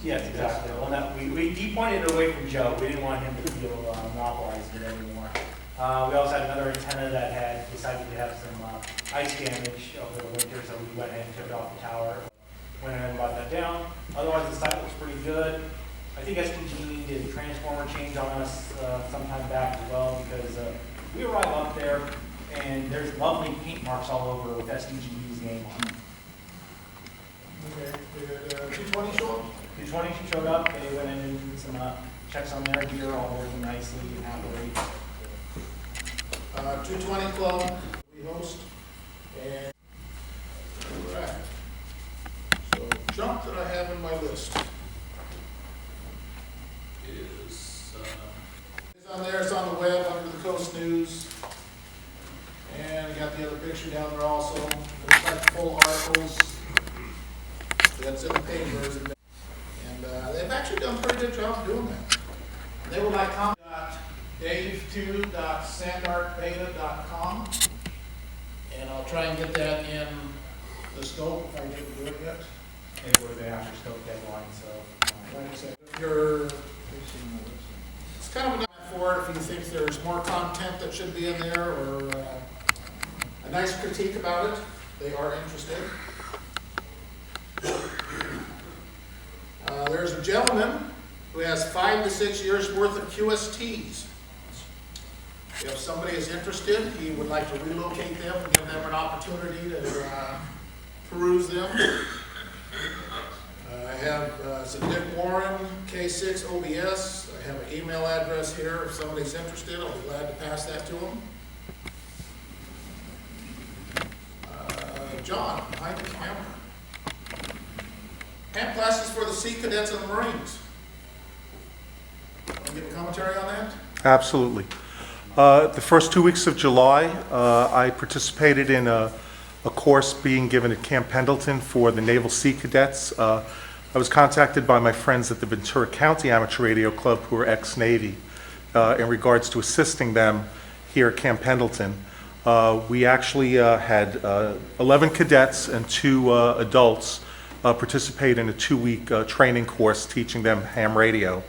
Yes, exactly. Well, that, we pointed it away from Joe. We didn't want him to feel monopolized it anymore. We also had another antenna that had decided to have some ice damage over the winter, so we went ahead and took it off the tower. Went ahead and brought that down. Otherwise, the site looks pretty good. I think SPG did a transformer change on us sometime back as well, because we arrived up there and there's lovely paint marks all over with SPG's name on them. Okay, did 220 show up? 220 showed up. They went in and did some checks on their gear, all working nicely and happily. 220 Club we host, and all right. So junk that I have in my list is it's on there. It's on the web under the Coast News, and I got the other picture down there also. Looks like full articles that's in the papers, and they've actually done a pretty good job doing that. They were like dave2.sandartbeta.com, and I'll try and get that in the scope if I didn't do it yet. It would have been after scope deadline, so. Like I said, it's kind of an option for it if you think there's more content that should be in there, or a nice critique about it. They are interested. There's a gentleman who has 5 to 6 years worth of QSTs. If somebody is interested, he would like to relocate them and give them an opportunity to peruse them. I have Dick Warren, K6 OBS. I have an email address here. If somebody's interested, I'll be glad to pass that to them. John, behind the camera. Camp classes for the Sea Cadets and the Marines. Want to give a commentary on that? Absolutely. The first 2 weeks of July, I participated in a course being given at Camp Pendleton for the Naval Sea Cadets. I was contacted by my friends at the Ventura County Amateur Radio Club, who are ex-Navy, in regards to assisting them here at Camp Pendleton. We actually had 11 cadets and 2 adults participate in a 2-week training course teaching them ham radio.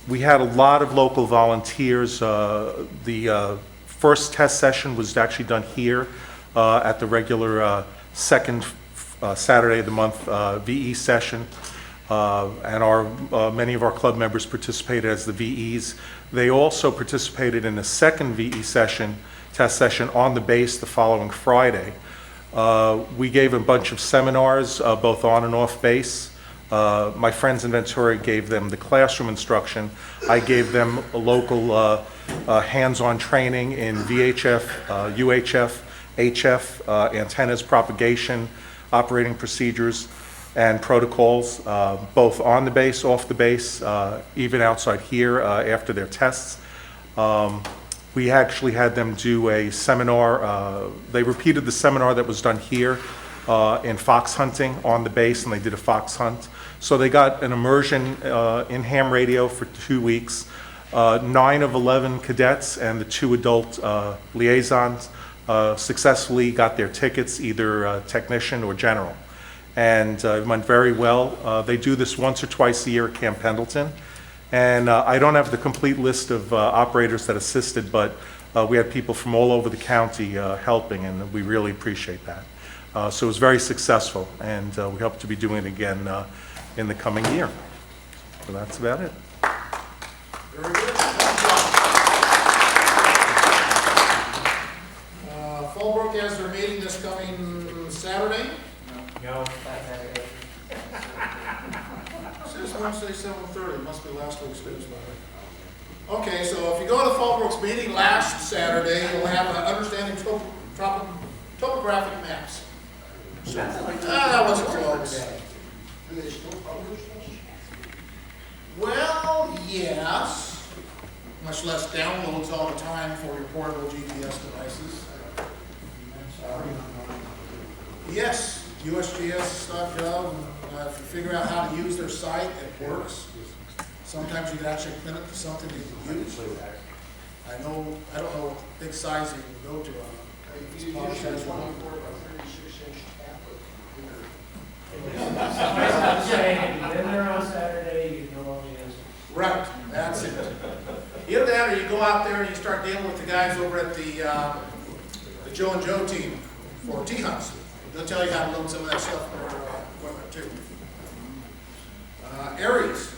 We had a lot of local volunteers. The first test session was actually done here at the regular second Saturday of the month VE session, and many of our club members participated as the VEs. They also participated in a second VE session, test session on the base the following Friday. We gave a bunch of seminars, both on and off base. My friends in Ventura gave them the classroom instruction. I gave them a local hands-on training in VHF, UHF, HF, antennas, propagation, operating procedures, and protocols, both on the base, off the base, even outside here after their tests. We actually had them do a seminar. They repeated the seminar that was done here in fox hunting on the base, and they did a fox hunt. So they got an immersion in ham radio for 2 weeks. 9 of 11 cadets and the 2 adult liaisons successfully got their tickets, either technician or general. And it went very well. They do this once or twice a year at Camp Pendleton. And I don't have the complete list of operators that assisted, but we had people from all over the county helping, and we really appreciate that. So it was very successful, and we hope to be doing it again in the coming year. So that's about it. Very good. Fallbrook has their meeting this coming Saturday. No, that's Saturday. It says Wednesday, 7:30. Must be last week's news. Okay, so if you go to Fallbrook's meeting last Saturday, you'll have an understanding topographic maps. So, that was close. Do they still publish this? Well, yes. Much less downloads all the time for your portable GPS devices. Yes, USGS.gov. If you figure out how to use their site, it works. Sometimes you can actually pin it to something you can use. I don't know what big size you can go to. If you use a 24 by 36 inch tablet, Saying go out there and you start dealing with the guys over at the Joe and Joe team for T-Hunts. They'll tell you how to load some of that stuff for equipment too. Aries.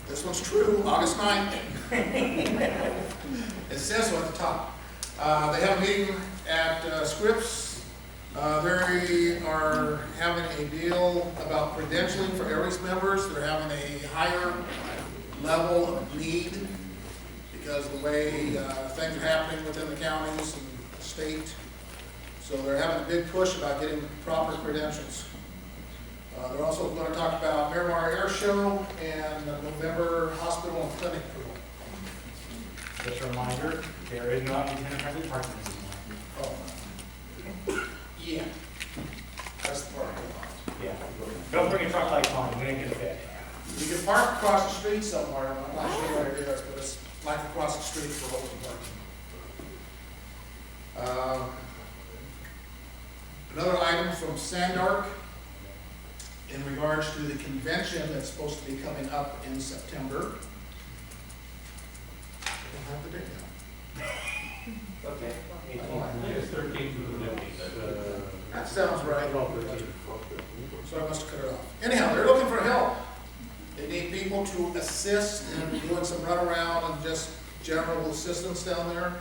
This one's true, August 9th. It says so at the top. They have a meeting at Scripps. They are having a deal about credentialing for Aries members. They're having a higher level of need because of the way things are happening within the counties and the state. So they're having a big push about getting proper credentials. They're also going to talk about Miramar Air Show and the November hospital and clinic pool. Just a reminder, there is not lieutenant-friendly parking anymore. Oh. Yeah. That's the part I want. Yeah. Don't bring a truck like mine, we ain't gonna fit. You can park across the street somewhere, I'm not sure what it is, but it's like across the street for open parking. Another item from Sandark in regards to the convention that's supposed to be coming up in September. I don't have the date now. Okay. It's 13 to the 50. That sounds right. So I must have cut it off. Anyhow, they're looking for help. They need people to assist in doing some runaround and just general assistance down there.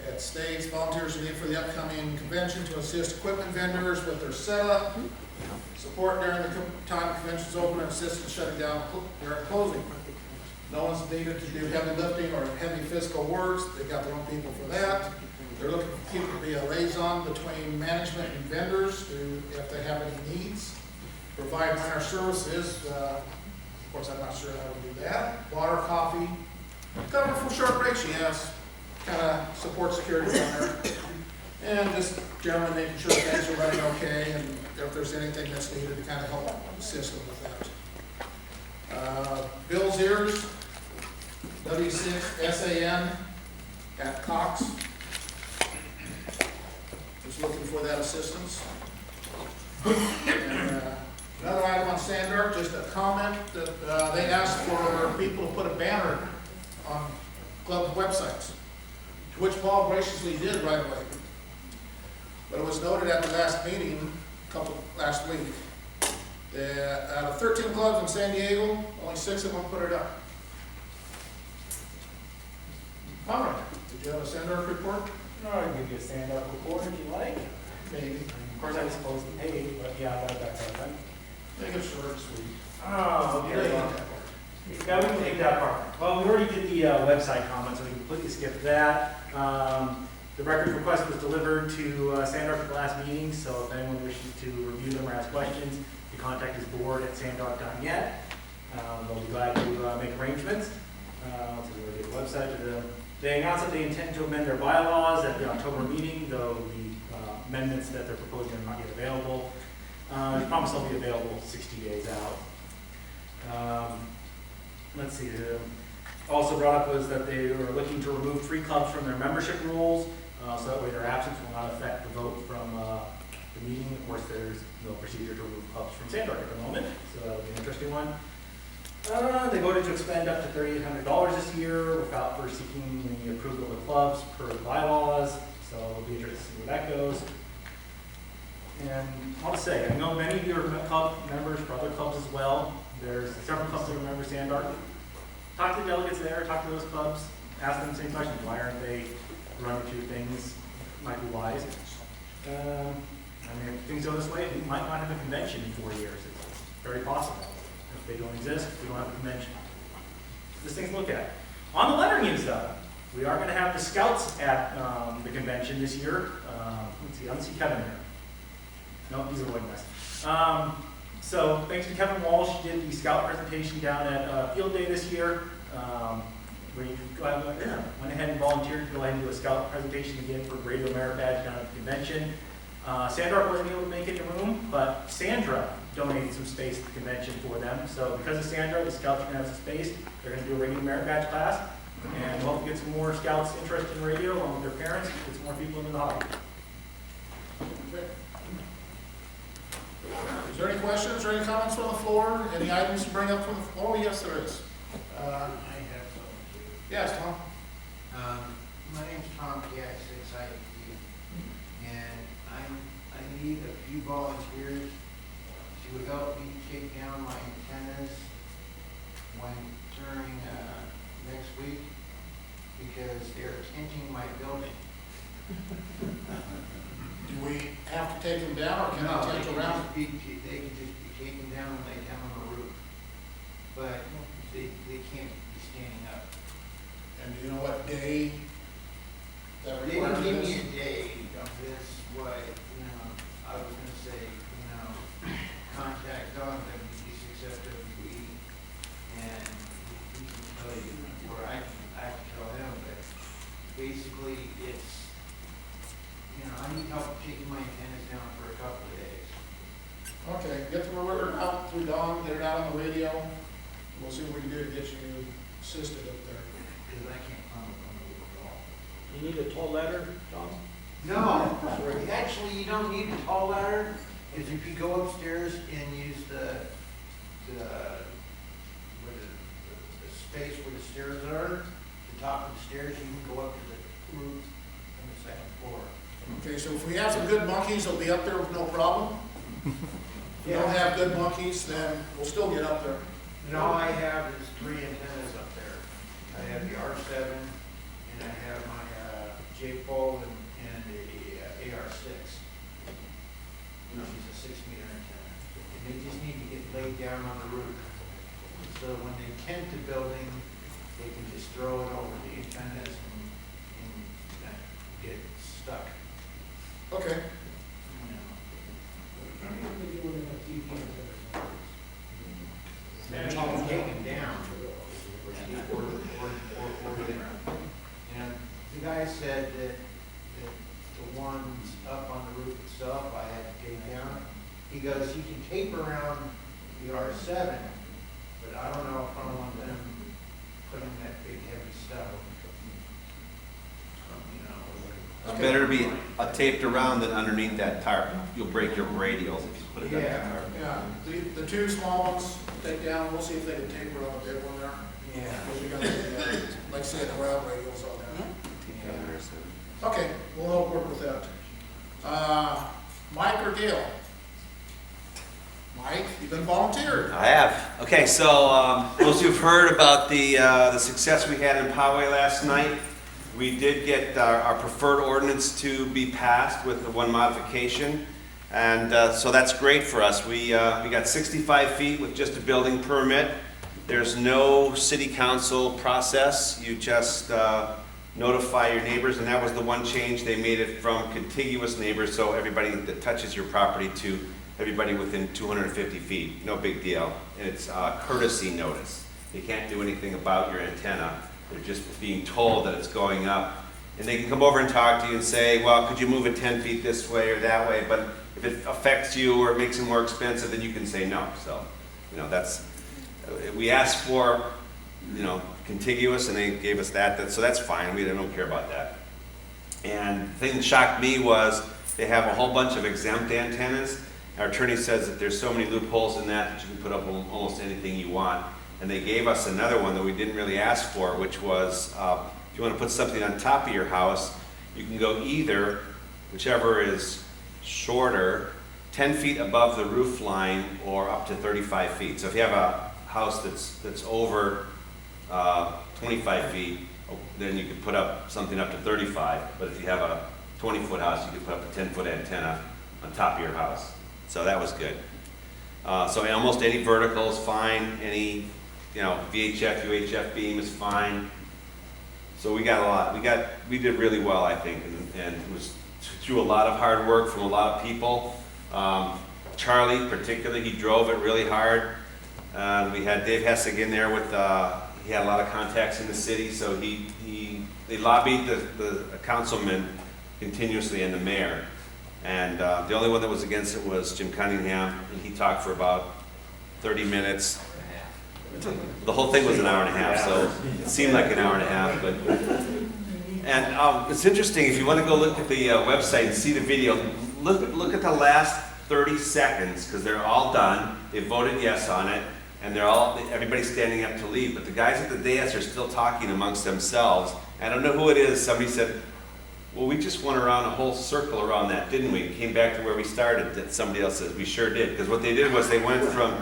It states volunteers are needed for the upcoming convention to assist equipment vendors with their setup, support during the time the convention's open, and assist in shutting down during closing. No one's needed to do heavy lifting or heavy physical works. They've got their own people for that. They're looking for people to be a liaison between management and vendors to, if they have any needs. Provide minor services. Of course, I'm not sure how to do that. Water, coffee. Cover for short breaks, yes. Kind of support security down there. And just generally making sure things are running okay, and if there's anything that's needed to kind of help assist them with that. Bill's Ears, W6SAN at Cox. Just looking for that assistance. And, another item on Sandark, just a comment that they asked for people to put a banner on club websites, to which Paul graciously did right away. But it was noted at the last meeting, last week, that out of 13 clubs in San Diego, only 6 of them put it up. Conrad, did you have a Sandark report? No, I can give you a stand-up report if you like. Maybe. Of course, I was supposed to pay, but yeah, I got that done. Make it short and sweet. Oh, Yeah, okay. Yeah, we can take that part. Well, we already did the website comments, so we completely skipped that. The record request was delivered to Sandark at the last meeting, so if anyone wishes to review them or ask questions, you contact his board at sandark.net. They'll be glad to make arrangements. So we'll get the website to them. They announced that they intend to amend their bylaws at the October meeting, though the amendments that they're proposing are not yet available. They promise they'll be available 60 days out. Let's see. Also brought up was that they are looking to remove 3 clubs from their membership rules, so that way their absence will not affect the vote from the meeting. Of course, there's no procedure to remove clubs from Sandark at the moment, so that'll be an interesting one. They voted to expend up to $3,800 this year without first seeking the approval of the clubs per the bylaws, so it'll be interesting to see where that goes. And I'll say, I know many of you are club members for other clubs as well. There's several clubs that are members of Sandark. Talk to the delegates there, talk to those clubs, ask them the same question. Why aren't they running through things? Might be wise. I mean, if things go this way, we might not have a convention in 4 years. It's very possible. If they don't exist, we don't have a convention. Just things to look at. On the lettering stuff, we are going to have the scouts at the convention this year. Let's see, I don't see Kevin here. No, he's avoiding us. So thanks to Kevin Walsh, he did the scout presentation down at Field Day this year. We went ahead and volunteered to go ahead and do a scout presentation again for Radio Merit Badge down at the convention. Sandark wasn't able to make it in the room, but Sandra donated some space at the convention for them. So because of Sandra, the scouts are going to have some space. They're going to do a Radio Merit Badge class, and we'll get some more scouts interested in radio along with their parents, get some more people into the hobby. Is there any questions or any comments from the floor? Any items to bring up from the floor? Oh, yes, there is. I have some. Yes, Tom? My name's Tom Cash, 6IE, and I need a few volunteers to help me take down my antennas during next week, because they're tinting my building. Do we have to take them down, or can No, I they take can around? they can just be taken down and laid down on the roof, but they can't be standing up. And do you know what day that They didn't requires give me this? a day of this, what, I was gonna say, contact Don, WG6FWE, and he can tell you, or I can tell him, but basically, it's, I need help taking my antennas down for a couple of days. Okay, get the word out through Dawn, get it out on the radio, and we'll see what we can do to get you assisted up there. Because I can't climb up on the roof at all. You need a tall ladder, Tom? No, actually, you don't need a tall ladder, because if you go upstairs and use the space where the stairs are, the top of the stairs, you can go up to the roof on the second floor. Okay, so if we have some good monkeys, they'll be up there with no problem. If we don't have good monkeys, then we'll still get up there. And all I have is 3 antennas up there. I have the R7, and I have my J-pole and a AR6, which is a 6-meter antenna. And they just need to get laid down on the roof. So when they tent the building, they can just throw it over the antennas and get stuck. Okay, And take them down. And the guy said that the ones up on the roof itself, I had to take down. He goes, you can tape around the R7, but I don't know if I want them putting that big heavy stuff. It's better to be taped around than underneath that tarp. You'll break your radials if you put it Yeah. on that tarp. yeah, the 2 small ones, take down, we'll see if they can taper on the big one there. Yeah. Because we got, like I said, ground radials on there. Okay, we'll help work with that. Mike or Gail? Mike, you've been volunteered. I have. Okay, so most of you have heard about the success we had in Poway last night. We did get our preferred ordinance to be passed with the one modification, and so that's great for us. We got 65 feet with just a building permit. There's no city council process. You just notify your neighbors, and that was the one change. They made it from contiguous neighbors, so everybody that touches your property, to everybody within 250 feet. No big deal. And it's courtesy notice. You can't do anything about your antenna. They're just being told that it's going up. And they can come over and talk to you and say, well, could you move it 10 feet this way or that way? But if it affects you or it makes it more expensive, then you can say no. So, that's, we asked for, contiguous, and they gave us that. So that's fine. We don't care about that. And the thing that shocked me was they have a whole bunch of exempt antennas. Our attorney says that there's so many loopholes in that you can put up almost anything you want. And they gave us another one that we didn't really ask for, which was if you want to put something on top of your house, you can go either, whichever is shorter, 10 feet above the roof line or up to 35 feet. So if you have a house that's over 25 feet, then you could put up something up to 35. But if you have a 20-foot house, you could put up a 10-foot antenna on top of your house. So that was good. So almost any vertical is fine. Any VHF, UHF beam is fine. So we got a lot. We did really well, I think, and it was through a lot of hard work from a lot of people. Charlie, particularly, he drove it really hard. We had Dave Hessig in there with. He had a lot of contacts in the city, so they lobbied the councilman continuously and the mayor. And the only one that was against it was Jim Cunningham, and he talked for about 30 minutes. The whole thing was an hour and a half, so it seemed like an hour and a half. And it's interesting, if you want to go look at the website and see the video, look at the last 30 seconds, because they're all done. They voted yes on it. and everybody's standing up to leave, but the guys at the dais are still talking amongst themselves. I don't know who it is. Somebody said, well, we just went around a whole circle around that, didn't we? Came back to where we started. That somebody else says, we sure did. Because what they did was they went from,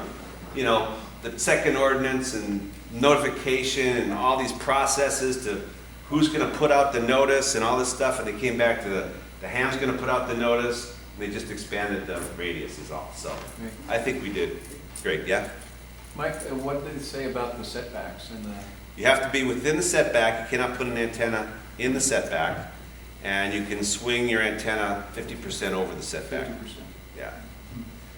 the second ordinance and notification and all these processes to who's going to put out the notice and all this stuff, and they came back to the ham's going to put out the notice, and they just expanded the radius is all. So I think we did great, yeah? Mike, what did it say about the setbacks and the? You have to be within the setback. You cannot put an antenna in the setback, and you can swing your antenna 50% over the setback. 50%. Yeah.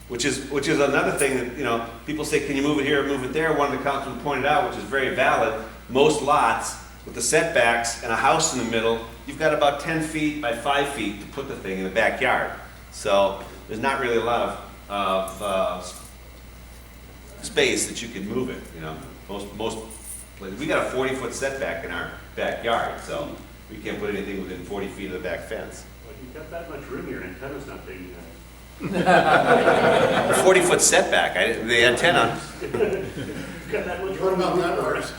Which is another thing that, people say, can you move it here or move it there? One of the councilmen pointed out, which is very valid, most lots with the setbacks and a house in the middle, you've got about 10 feet by 5 feet to put the thing in the backyard. So there's not really a lot of space that you could move it, Most places. We got a 40-foot setback in our backyard, so we can't put anything within 40 feet of the back fence. Well, you've got that much room, your antenna's not big enough. A 40-foot setback, the antenna. You've got that much What room. about guy wires?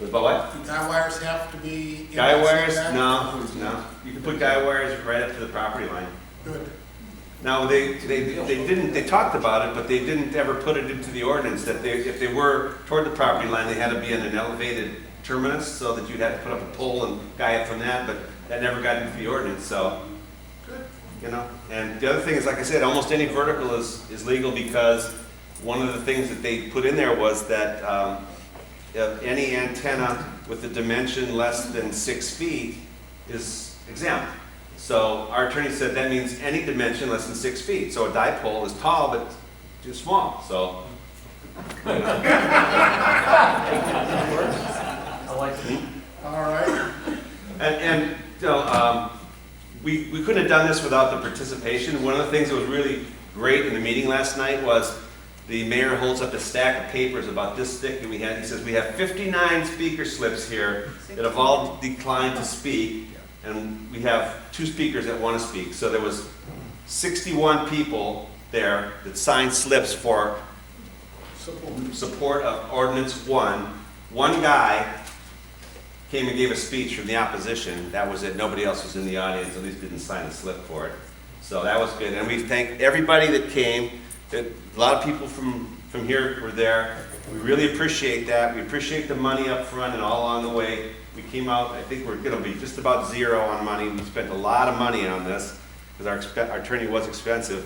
About what? Do guy wires have to be? in Guy that wires? setback? No. You can put guy wires right up to the property line. Good. Now, they didn't, they talked about it, but they didn't ever put it into the ordinance that if they were toward the property line, they had to be in an elevated terminus so that you'd have to put up a pole and guy up from that, but that never got into the ordinance, so. Good. And the other thing is, like I said, almost any vertical is legal because one of the things that they put in there was that any antenna with a dimension less than 6 feet is exempt. So our attorney said that means any dimension less than 6 feet. So a dipole is tall but too small. So. I like it. All right. And we couldn't have done this without the participation. One of the things that was really great in the meeting last night was the mayor holds up a stack of papers about this thick, and he says, we have 59 speaker slips here that have all declined to speak, and we have 2 speakers that want to speak. So there was 61 people there that signed slips for support of ordinance 1. One guy came and gave a speech from the opposition. That was it. Nobody else was in the audience, at least didn't sign a slip for it. So that was good. And we thank everybody that came. A lot of people from here were there. We really appreciate that. We appreciate the money up front and all along the way. We came out, I think we're going to be just about zero on money. We spent a lot of money on this because our attorney was expensive.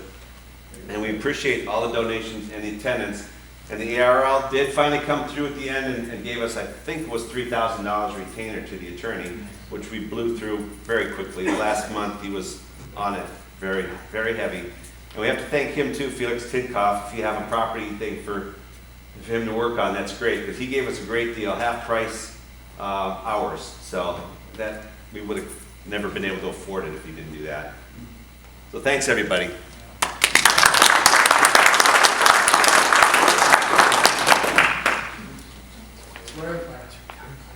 And we appreciate all the donations and the attendance. And the ARL did finally come through at the end and gave us, I think it was $3,000 retainer to the attorney, which we blew through very quickly. Last month he was on it very, very heavy. And we have to thank him too, Felix Tidkoff. If you have a property thing for him to work on, that's great, because he gave us a great deal, half price hours. So that we would have never been able to afford it if he didn't do that. So thanks everybody.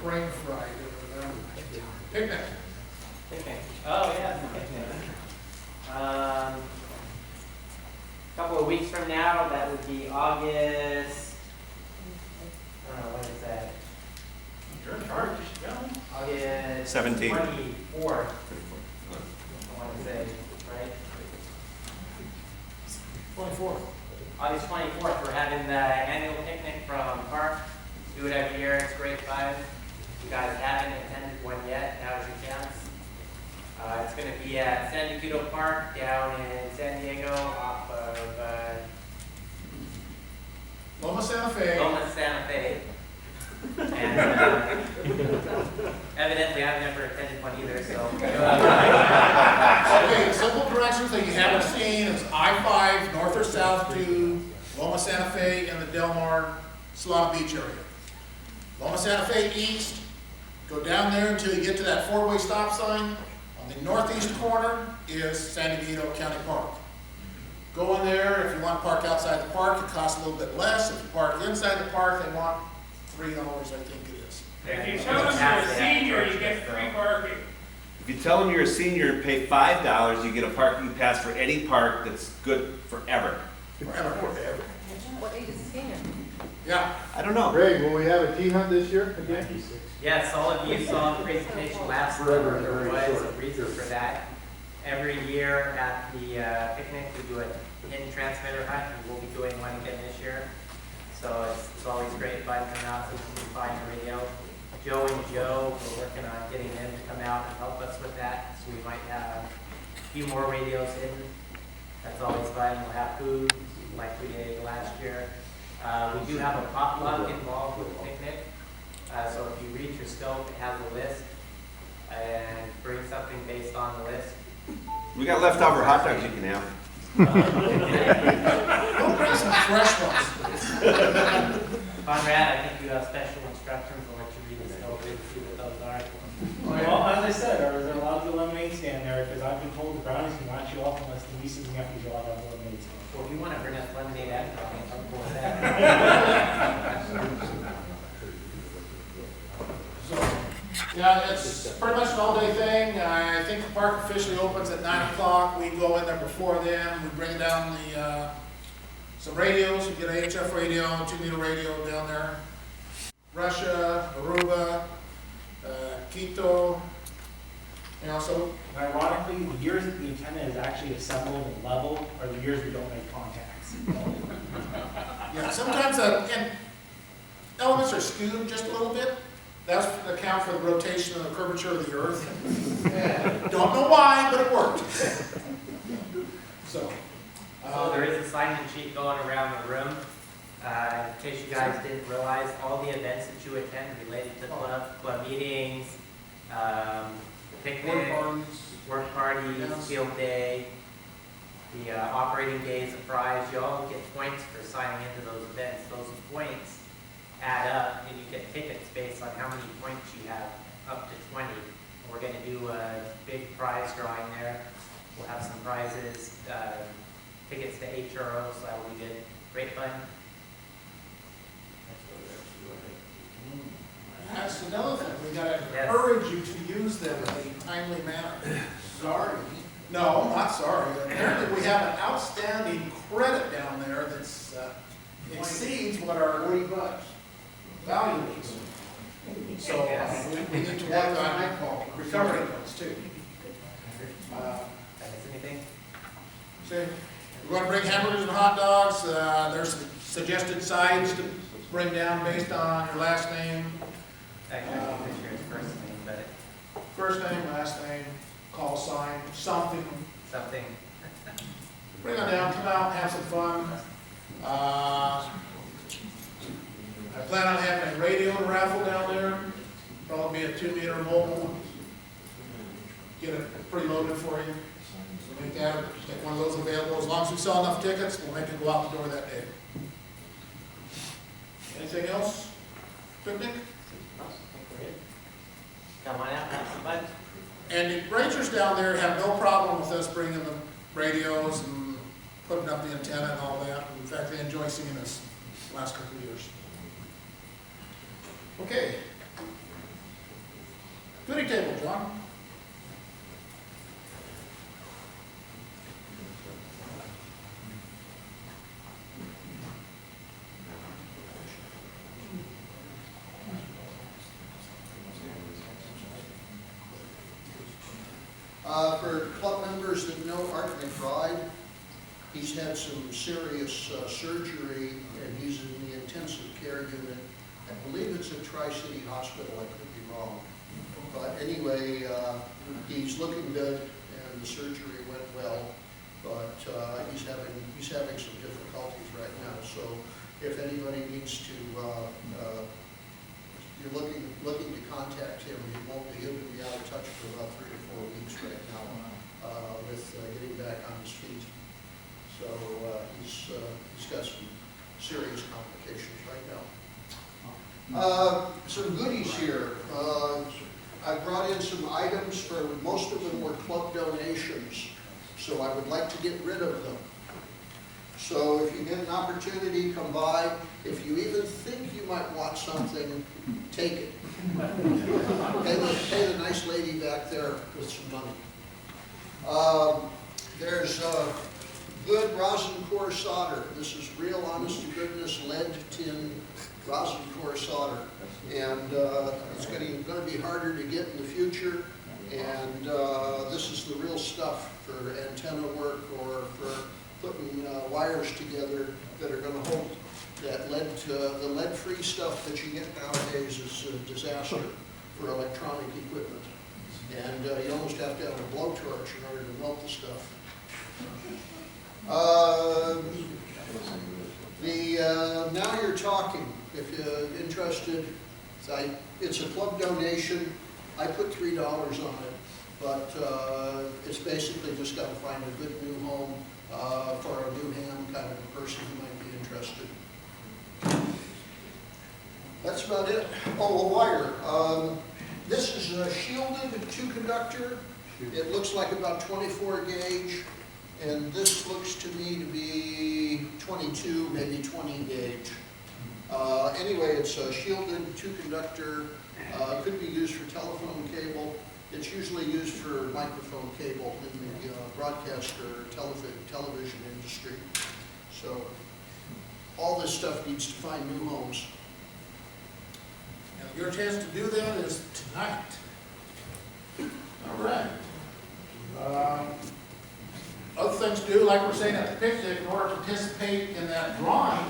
Brain fried. Picnic. Picnic. Oh, yeah, picnic. Couple of weeks from now, that would be August, I don't know, what is that? You're in charge, you should go. August 17th. 24th, I want to say, right? 24. August 24th, we're having the annual picnic from PARC. Do it every year, it's grade 5. You guys haven't attended one yet, now's your chance. It's going to be at San Diego Park down in San Diego off of Loma Santa Fe. Loma Santa Fe. And evidently I've never attended one either, so. Okay, simple corrections that you haven't seen is I-5 north or south to Loma Santa Fe and the Del Mar Solana Beach area. Loma Santa Fe east, go down there until you get to that 4-way stop sign. On the northeast corner is San Diego County Park. Go in there. If you want to park outside the park, it costs a little bit less. If you park inside the park, they want $3, I think it is. If you tell them you're a senior, you get free parking. If you tell them you're a senior and pay $5, you get a parking pass for any park that's good forever. Forever. What age is the senior? Yeah. I don't know. Greg, will we have a tea hunt this year again? Yes, all of you saw the presentation last summer. There was a reason for that. Every year at the picnic, we do a hidden transmitter hunt, and we'll be doing one again this year. So it's always great fun coming out, so you can find the radio. Joe and Joe, we're working on getting them to come out and help us with that. So we might have a few more radios hidden. That's always fun. We'll have food like we did last year. We do have a potluck involved with the picnic. So if you read your scope, it has a list, and bring something based on the list. We got leftover hot dogs you can have. Don't bring some fresh ones. Conrad, I think you have special instructions. I'll let you read the scope and see what those are. Well, as I said, there's a lot of lemonade stand there, because I've been told the brownies can knock you off unless the nieces and nephews are allowed to have lemonade stand. Well, if you want to bring us lemonade and brownies, I'm cool with that. So, yeah, it's pretty much an all-day thing. I think the park officially opens at 9 o'clock. We go in there before then. We bring down some radios. We get an HF radio, 2-meter radio down there. Russia, Aruba, Quito. You know, so Ironically, the years that the antenna is actually assembled and level are the years we don't make contacts. yeah, sometimes and elements are skewed just a little bit. That's to account for the rotation and the curvature of the Earth. Don't know why, but it worked. So, So there is a sign-in sheet going around the room. In case you guys didn't realize, all the events that you attend related to club meetings, picnic, work parties, field day, the operating days of prize, you all get points for signing into those events. Those points add up, and you get tickets based on how many points you have, up to 20. And we're going to do a big prize drawing there. We'll have some prizes, tickets to HRO, so that will be good. Great fun. that's another thing. We gotta encourage you to use them in a timely manner. Sorry. No, I'm not sorry. Apparently, we have an outstanding credit down there that's exceeds what our $40. value is. So we need to work on recovering those too. Did I miss anything? So we're going to bring hamburgers and hot dogs. There's some suggested sides to bring down based on your last name. Actually, I think this year's first name, but First name, last name, call sign, something. something. Bring them down, come out, have some fun. I plan on having a radio to raffle down there. Probably be a 2-meter mobile. Get it preloaded for you. So make one of those available. As long as we sell enough tickets, we'll make it go out the door that day. Anything else? Picnic? I think we're good. Come on out, have some fun. And the rangers down there have no problem with us bringing the radios and putting up the antenna and all that. In fact, they enjoy seeing us the last couple of years. Okay. Goodie table, John. For club members that know Art McBride, he's had some serious surgery and he's in the intensive care unit. I believe it's at Tri-City Hospital, I could be wrong. But anyway, he's looking good and the surgery went well, but he's having some difficulties right now. So if anybody needs to, you're looking to contact him, he'll be out of touch for about 3 to 4 weeks right now with getting back on his feet. So he's got some serious complications right now. Some goodies here. I brought in some items for, most of them were club donations, so I would like to get rid of them. So if you get an opportunity, come by. If you even think you might want something, take it. Pay the nice lady back there with some money. There's good rosin core solder. This is real honest to goodness lead tin rosin core solder. And it's going to be harder to get in the future. And this is the real stuff for antenna work or for putting wires together that are going to hold that lead. The lead-free stuff that you get nowadays is a disaster for electronic equipment. And you almost have to have a blowtorch in order to melt the stuff. Now you're talking. If you're interested, it's a club donation. I put $3 on it, but it's basically just got to find a good new home for a new ham kind of a person who might be interested. That's about it. Oh, a wire. This is a shielded 2-conductor. It looks like about 24 gauge, and this looks to me to be 22, maybe 20 gauge. Anyway, it's a shielded 2-conductor. Could be used for telephone cable. It's usually used for microphone cable in the broadcast or television industry. So all this stuff needs to find new homes. And your chance to do that is tonight. All right. Other things to do, like we're saying at the picnic, in order to participate in that drawing,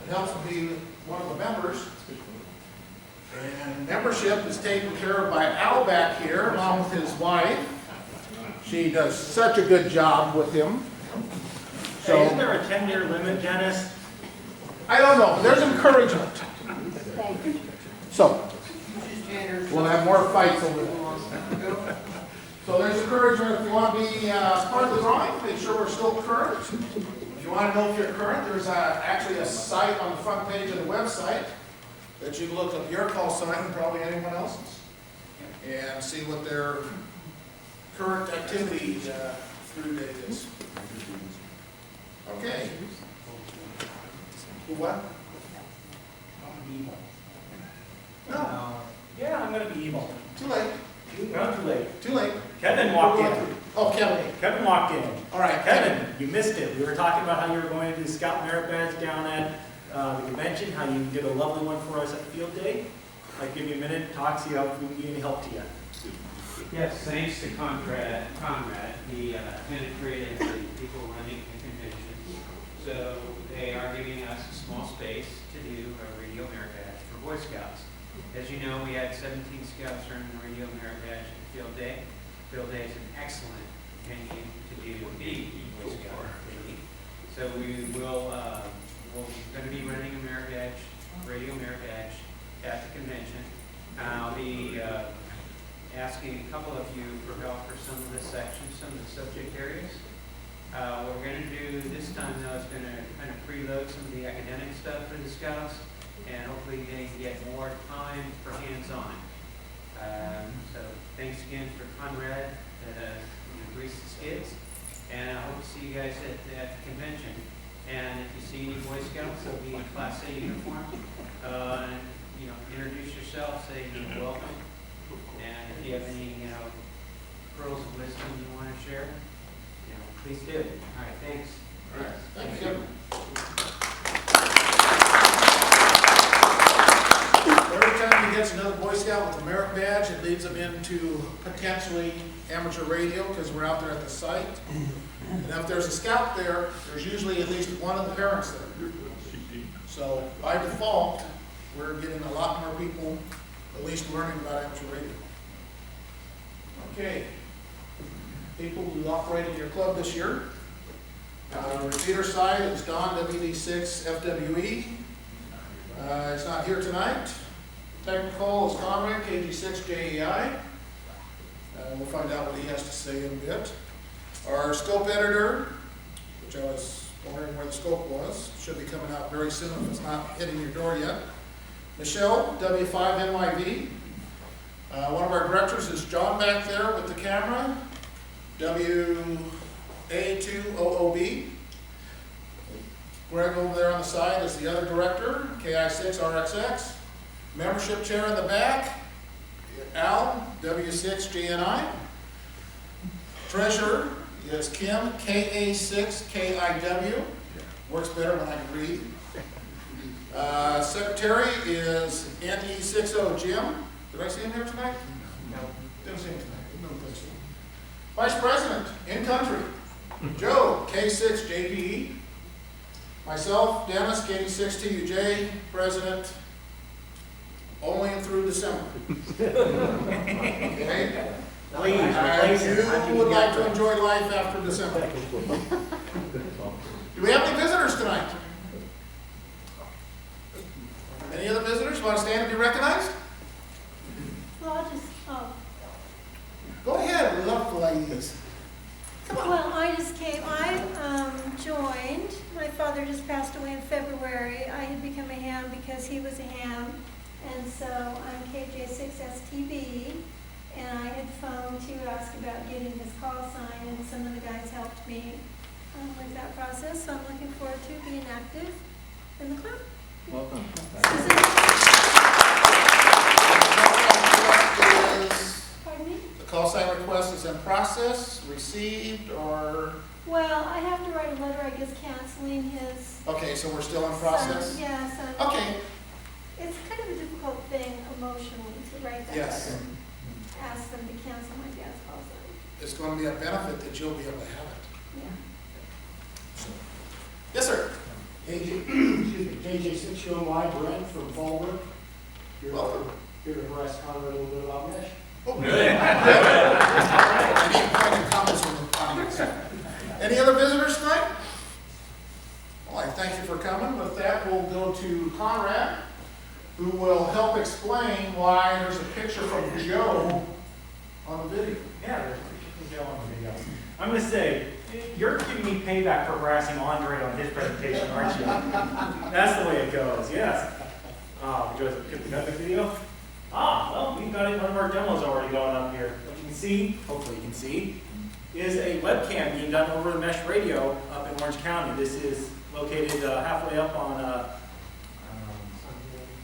it helps to be one of the members. And membership is taken care of by Al back here, along with his wife. She does such a good job with him. So, Hey, isn't there a 10-year limit, Dennis? I don't know, there's encouragement. So, we'll have more fights over that. So there's encouragement if you want to be part of the drawing, make sure we're still current. If you want to know if you're current, there's actually a site on the front page of the website that you can look up your call sign and probably anyone else's and see what their current activity through date is. Okay. What? Evil. No, Yeah, I'm gonna be evil. too late. No, too late. Too late. Kevin walked in. Oh, Kevin. Kevin walked in. All right, Kevin, you missed it. We were talking about how you were going to do Scout Merit Badge down at the convention, how you did a lovely one for us at Field Day. I'll give you a minute, talk, see how we can be any help to you. Yes, thanks to Conrad, he kind of created the people running the convention. So they are giving us a small space to do a radio merit badge for Boy Scouts. As you know, we had 17 Scouts earn the radio merit badge at Field Day. Field Day is an excellent venue to do the Boy Scout activity. So we will, we're going to be running a merit badge, radio merit badge at the convention. I'll be asking a couple of you for help for some of the sections, some of the subject areas. What we're going to do this time, though, is going to kind of preload some of the academic stuff for the Scouts, and hopefully they can get more time for hands-on. So thanks again for Conrad, Grease the Skids, and I hope to see you guys at the convention. And if you see any Boy Scouts, they'll be in Class A uniform. Introduce yourself, say you're welcome. And if you have any, pearls of wisdom you want to share, please do. All right, thanks. All right, thank you. Every time he gets another Boy Scout with a merit badge, it leads them into potentially amateur radio because we're out there at the site. And if there's a scout there, there's usually at least one of the parents there. So by default, we're getting a lot more people at least learning about amateur radio. Okay. People who operated your club this year. Repeater side is Don, WD6 FWE. It's not here tonight. Technical is Conrad, KG6 JEI. We'll find out what he has to say in a bit. Our scope editor, which I was wondering where the scope was, should be coming out very soon if it's not hitting your door yet. Michelle, W5NYV. One of our directors is John back there with the camera, WA2OOB. Greg over there on the side is the other director, KI6RXX. Membership chair in the back, Al, W6GNI. Treasurer is Kim, K-A-6-K-I-W. Works better when I can read. Secretary is NE60 Jim. Did I see him here tonight? No. Didn't see him tonight. No, thanks. Vice President, in country, Joe, K6JPE. Myself, Dennis, K6TUJ, President, only through December. Okay? Please, replace him. You would like to enjoy life after December. Do we have any visitors tonight? Any other visitors want to stand and be recognized? Well, I'll just, Go ahead, we love the ladies. well, I just came, I joined, my father just passed away in February. I had become a ham because he was a ham, and so I'm KJ6STB, and I had phoned to ask about getting his call sign, and some of the guys helped me with that process, so I'm looking forward to being active in the club. Welcome. Pardon me? The call sign request is in process, received, or, Well, I have to write a letter, I guess, canceling his. okay, so we're still in process? Yes. Okay, It's kind of a difficult thing emotionally to write that yes. letter. Ask them to cancel my dad's call sign. It's going to be a benefit that you'll be able to have it. Yeah. Yes, sir. KJ6UMY, Brent from Fallbrook. Welcome. Here to harass Conrad a little bit about mesh. Oh, good. I need private comments from the audience. Any other visitors tonight? Well, I thank you for coming. With that, we'll go to Conrad, who will help explain why there's a picture from Joe on the video. Yeah, there's a picture from Joe on the video. I'm going to say, you're giving me payback for harassing Andre on his presentation, aren't you? That's the way it goes, yes. Joe's got the video? Well, we've got one of our demos already going up here. What you can see, hopefully you can see, is a webcam being done over the mesh radio up in Orange County. This is located halfway up on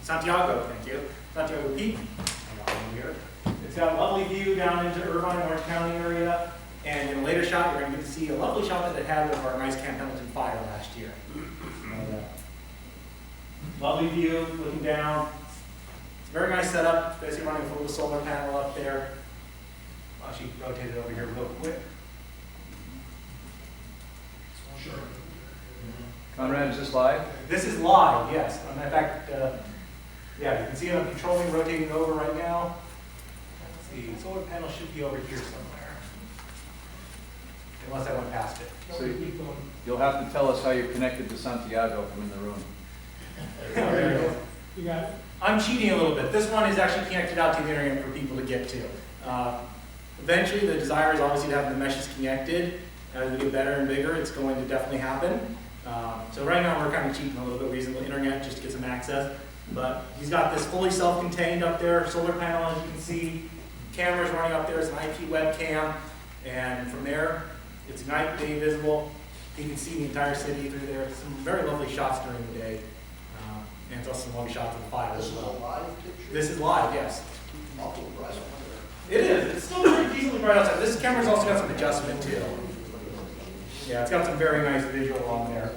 Santiago, thank you. Santiago Peak. Here. It's got a lovely view down into Irvine, Orange County area. And in a later shot, you're going to get to see a lovely shot that it had of our nice Camp Pendleton fire last year. Lovely view, looking down. It's a very nice setup, basically running a full solar panel up there. I'll actually rotate it over here real quick. Sure. Conrad, is this live? This is live, yes. In fact, yeah, you can see it. I'm controlling, rotating over right now. Let's see, the solar panel should be over here somewhere. Unless I went past it. So you'll have to tell us how you're connected to Santiago from in the room. You got it. I'm cheating a little bit. This one is actually connected out to the internet for people to get to. Eventually, the desire is obviously to have the meshes connected. As we get better and bigger, it's going to definitely happen. So right now, we're kind of cheating a little bit, we're using the internet just to get some access. But he's got this fully self-contained up there, solar panel, as you can see. Cameras running up there. It's an IP webcam. And from there, it's night, day visible. You can see the entire city through there. Some very lovely shots during the day. And it's also some lovely shots of the fire This as is a well. live picture? This is live, yes. Awful bright. It is. It's still pretty decently bright outside. This camera's also got some adjustment too. Yeah, it's got some very nice visual on there.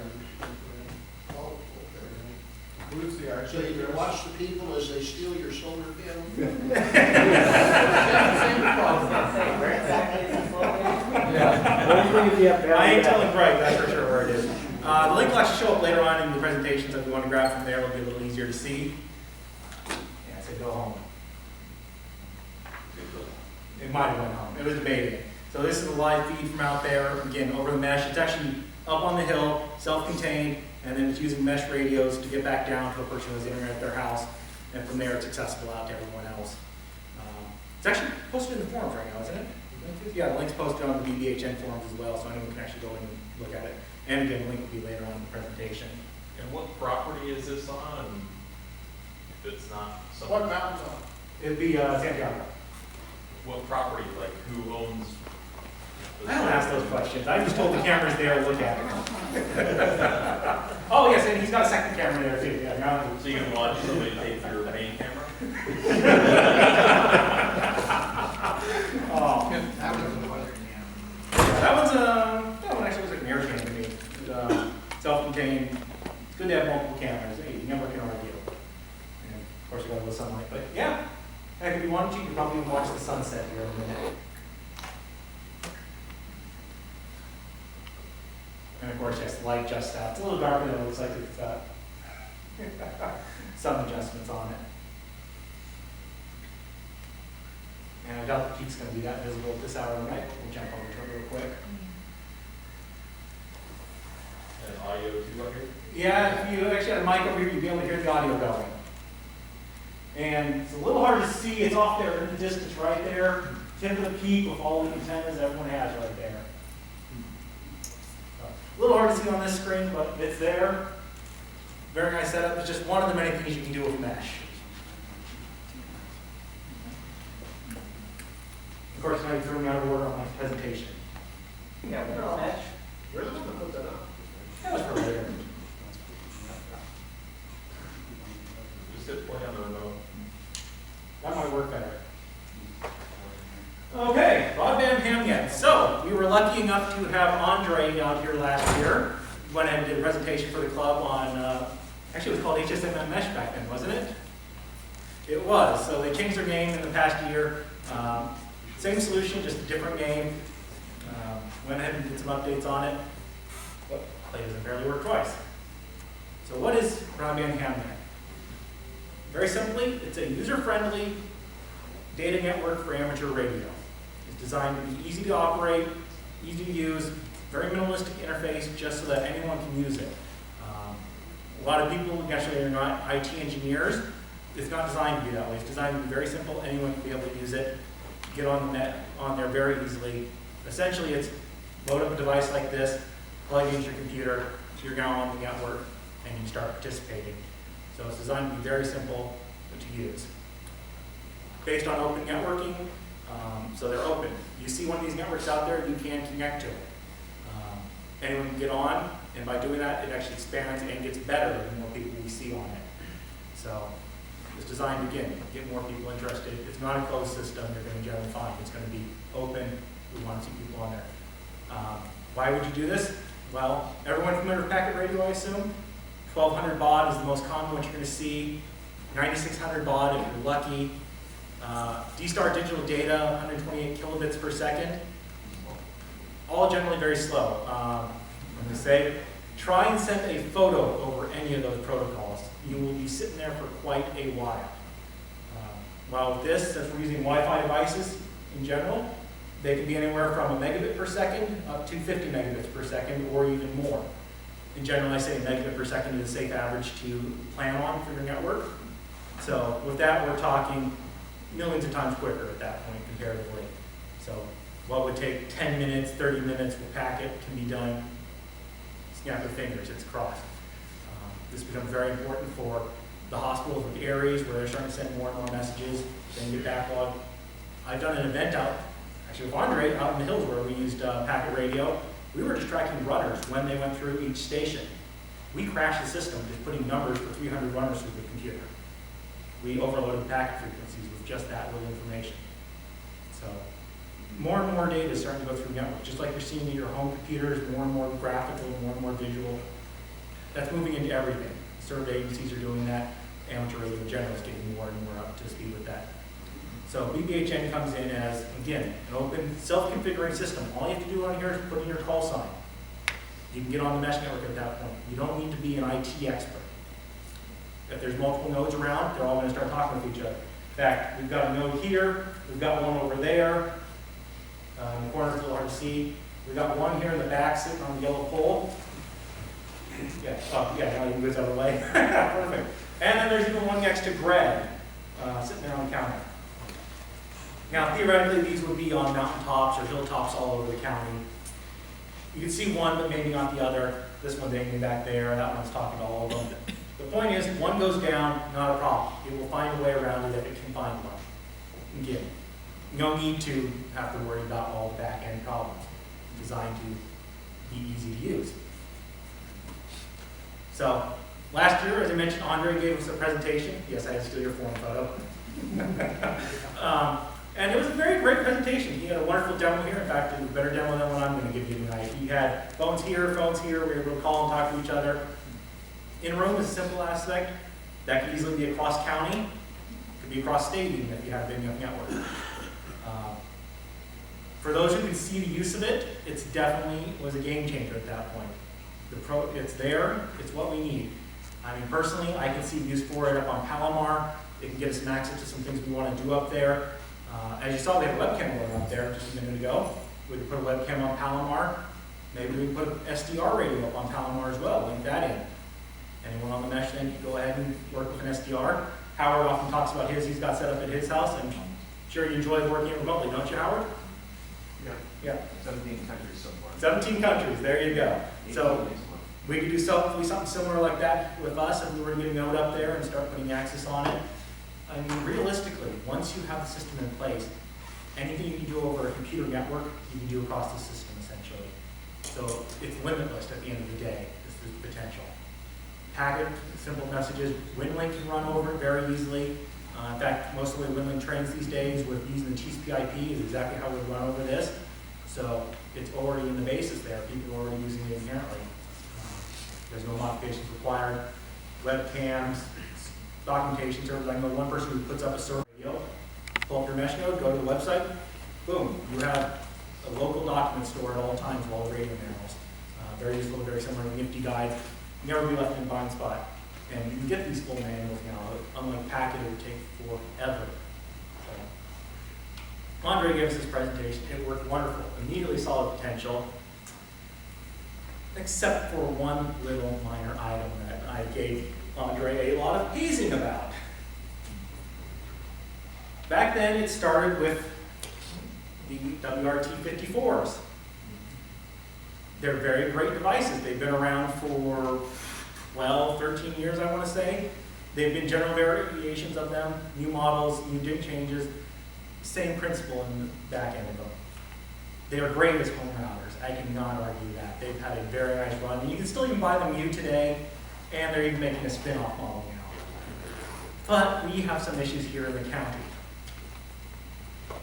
Oh, Who's the okay. So you can watch the people as they steal your solar panel? I ain't telling Greg, that's for sure where it is. The link will actually show up later on in the presentation, so if you want to grab from there, it'll be a little easier to see. Yeah, I said go home. It might have went home. It was debating. So this is a live feed from out there, again, over the mesh. It's actually up on the hill, self-contained, and then it's using mesh radios to get back down to a person who has internet at their house, and from there it's accessible out to everyone else. It's actually posted in the forums right now, isn't it? Yeah, the link's posted on the BBHN forums as well, so anyone can actually go in and look at it. And again, the link will be later on in the presentation. And what property is this on? If it's not What mountain's on? It'd be Santiago. What property, like who owns? I don't ask those questions. I just told the camera's there to look at it. Oh, yes, and he's got a second camera there too. Yeah, now So you can watch somebody take your main camera? oh. That was a weather cam. That one's And of course, yes, the light just out. It's a little darker than it looks like it's got some adjustments on it. And I doubt the peak's going to be that visible at this hour of the night. We'll jump over to it real quick. And audio too up here? Yeah, if you actually had a mic over here, you'd be able to hear the audio going. And it's a little hard to see. It's off there in the distance right there. Tip of the peak with all the antennas everyone has right there. A little hard to see on this screen, but it's there. Very nice setup. It's just one of the many things you can do with mesh. Of course, now you threw me out of order on my presentation. Yeah, we're all mesh. Where did they put that up? That was probably there. Just hit play on the remote. That might work better. Okay, Broadband-Hamnet. So, we were lucky enough to have Andre out here last year. He went and did a presentation for the club on, actually it was called HSMM Mesh back then, wasn't it? It was. So they changed their name in the past year. Same solution, just a different name. Went ahead and did some updates on it. But play doesn't barely work twice. So what is Broadband-Hamnet? Very simply, it's a user-friendly data network for amateur radio. It's designed to be easy to operate, easy to use, very minimalistic interface, just so that anyone can use it. A lot of people actually are not IT engineers. It's not designed to be that way. It's designed to be very simple. Anyone can be able to use it, get on the net on there very easily. Essentially, it's load up a device like this, plug it into your computer, you're now on the network, and you start participating. So it's designed to be very simple to use. Based on open networking, so they're open. You see one of these networks out there, you can connect to it. Anyone can get on, and by doing that, it actually expands and gets better the more people we see on it. So it's designed, again, to get more people interested. It's not a closed system you're going to generally find. It's going to be open. We want to see people on there. Why would you do this? Well, everyone familiar with packet radio, I assume? 1200 baud is the most common what you're going to see. 9600 baud if you're lucky. D-Star digital data, 128 kilobits per second. All generally very slow. I'm going to say, try and send a photo over any of those protocols. You will be sitting there for quite a while. While with this, since we're using Wi-Fi devices in general, they can be anywhere from a megabit per second up to 50 megabits per second or even more. In general, I say a megabit per second is a safe average to plan on for your network. So with that, we're talking millions of times quicker at that point comparatively. So what would take 10 minutes, 30 minutes with packet can be done, snap your fingers, it's crossed. This becomes very important for the hospitals with ARIES where they're starting to send more and more messages, then get backlog. I've done an event actually with Andre out in the hills where we used packet radio. We were just tracking runners when they went through each station. We crashed the system just putting numbers for 300 runners through the computer. We overloaded packet frequencies with just that little information. So more and more data is starting to go through networks, just like you're seeing in your home computers, more and more graphical, more and more visual. That's moving into everything. Survey agencies are doing that. Amateur radio in general is getting more and more up to speed with that. So BBHN comes in as, again, an open, self-configuring system. All you have to do on here is put in your call sign. You can get on the mesh network at that point. You don't need to be an IT expert. If there's multiple nodes around, they're all going to start talking with each other. In fact, we've got a node here, we've got one over there. In the corner, it's a little hard to see. We've got one here in the back sitting on the yellow pole. Yeah, now you can go the other way. Perfect. And then there's even one next to Greg, sitting there on the counter. Now, theoretically, these would be on mountaintops or hilltops all over the county. You can see one, but maybe not the other. This one's aiming back there, that one's talking to all of them. The point is, one goes down, not a problem. It will find a way around it if it can find one. Again, no need to have to worry about all the back-end problems. It's designed to be easy to use. So, last year, as I mentioned, Andre gave us a presentation. Yes, I had to steal your form photo. And it was a very great presentation. He had a wonderful demo here. In fact, it was a better demo than what I'm going to give you tonight. He had phones here. We were able to call and talk to each other. In-room is a simple aspect. That could easily be across county. It could be across state even if you have a big enough network. For those who can see the use of it, it's definitely was a game changer at that point. It's there, it's what we need. I mean, personally, I can see use for it up on Palomar. It can get us some access to some things we want to do up there. As you saw, we have a webcam going up there just a minute ago. We could put a webcam on Palomar. Maybe we can put an SDR radio up on Palomar as well, link that in. Anyone on the mesh then can go ahead and work with an SDR. Howard often talks about he's got set up at his house, and sure you enjoy working remotely, don't you, Howard? Yeah. 17 countries so far. 17 countries, there you go. So we could do something similar like that with us if we were to get a node up there and start putting access on it. I mean, realistically, once you have the system in place, anything you can do over a computer network, you can do across the system essentially. So it's limitless at the end of the day, this is potential. Packet, simple messages, WinLink can run over it very easily. In fact, most of the WinLink trains these days with using the TCP/IP is exactly how we run over this. So it's already in the basis there. People are already using it inherently. There's no modifications required. Webcams, documentation servers. I know one person who puts up a server radio, pull up your mesh node, go to the website, boom, you have a local document store at all times while the radio manuals. Very useful, very similar to Nifty guides. Never be left in a blind spot. And you can get these full manuals now. Unlike Packet, it would take forever. So, Andre gave us this presentation. It worked wonderful. Immediately saw the potential, except for one little minor item that I gave Andre a lot of teasing about. Back then, it started with the WRT-54s. They're very great devices. They've been around for, well, 13 years, I want to say. They've been general variations of them, new models, new DIN changes, same principle in the back end of them. They are great as home routers. I cannot argue that. They've had a very nice run. And you can still even buy them new today, and they're even making a spin-off model now. But we have some issues here in the county.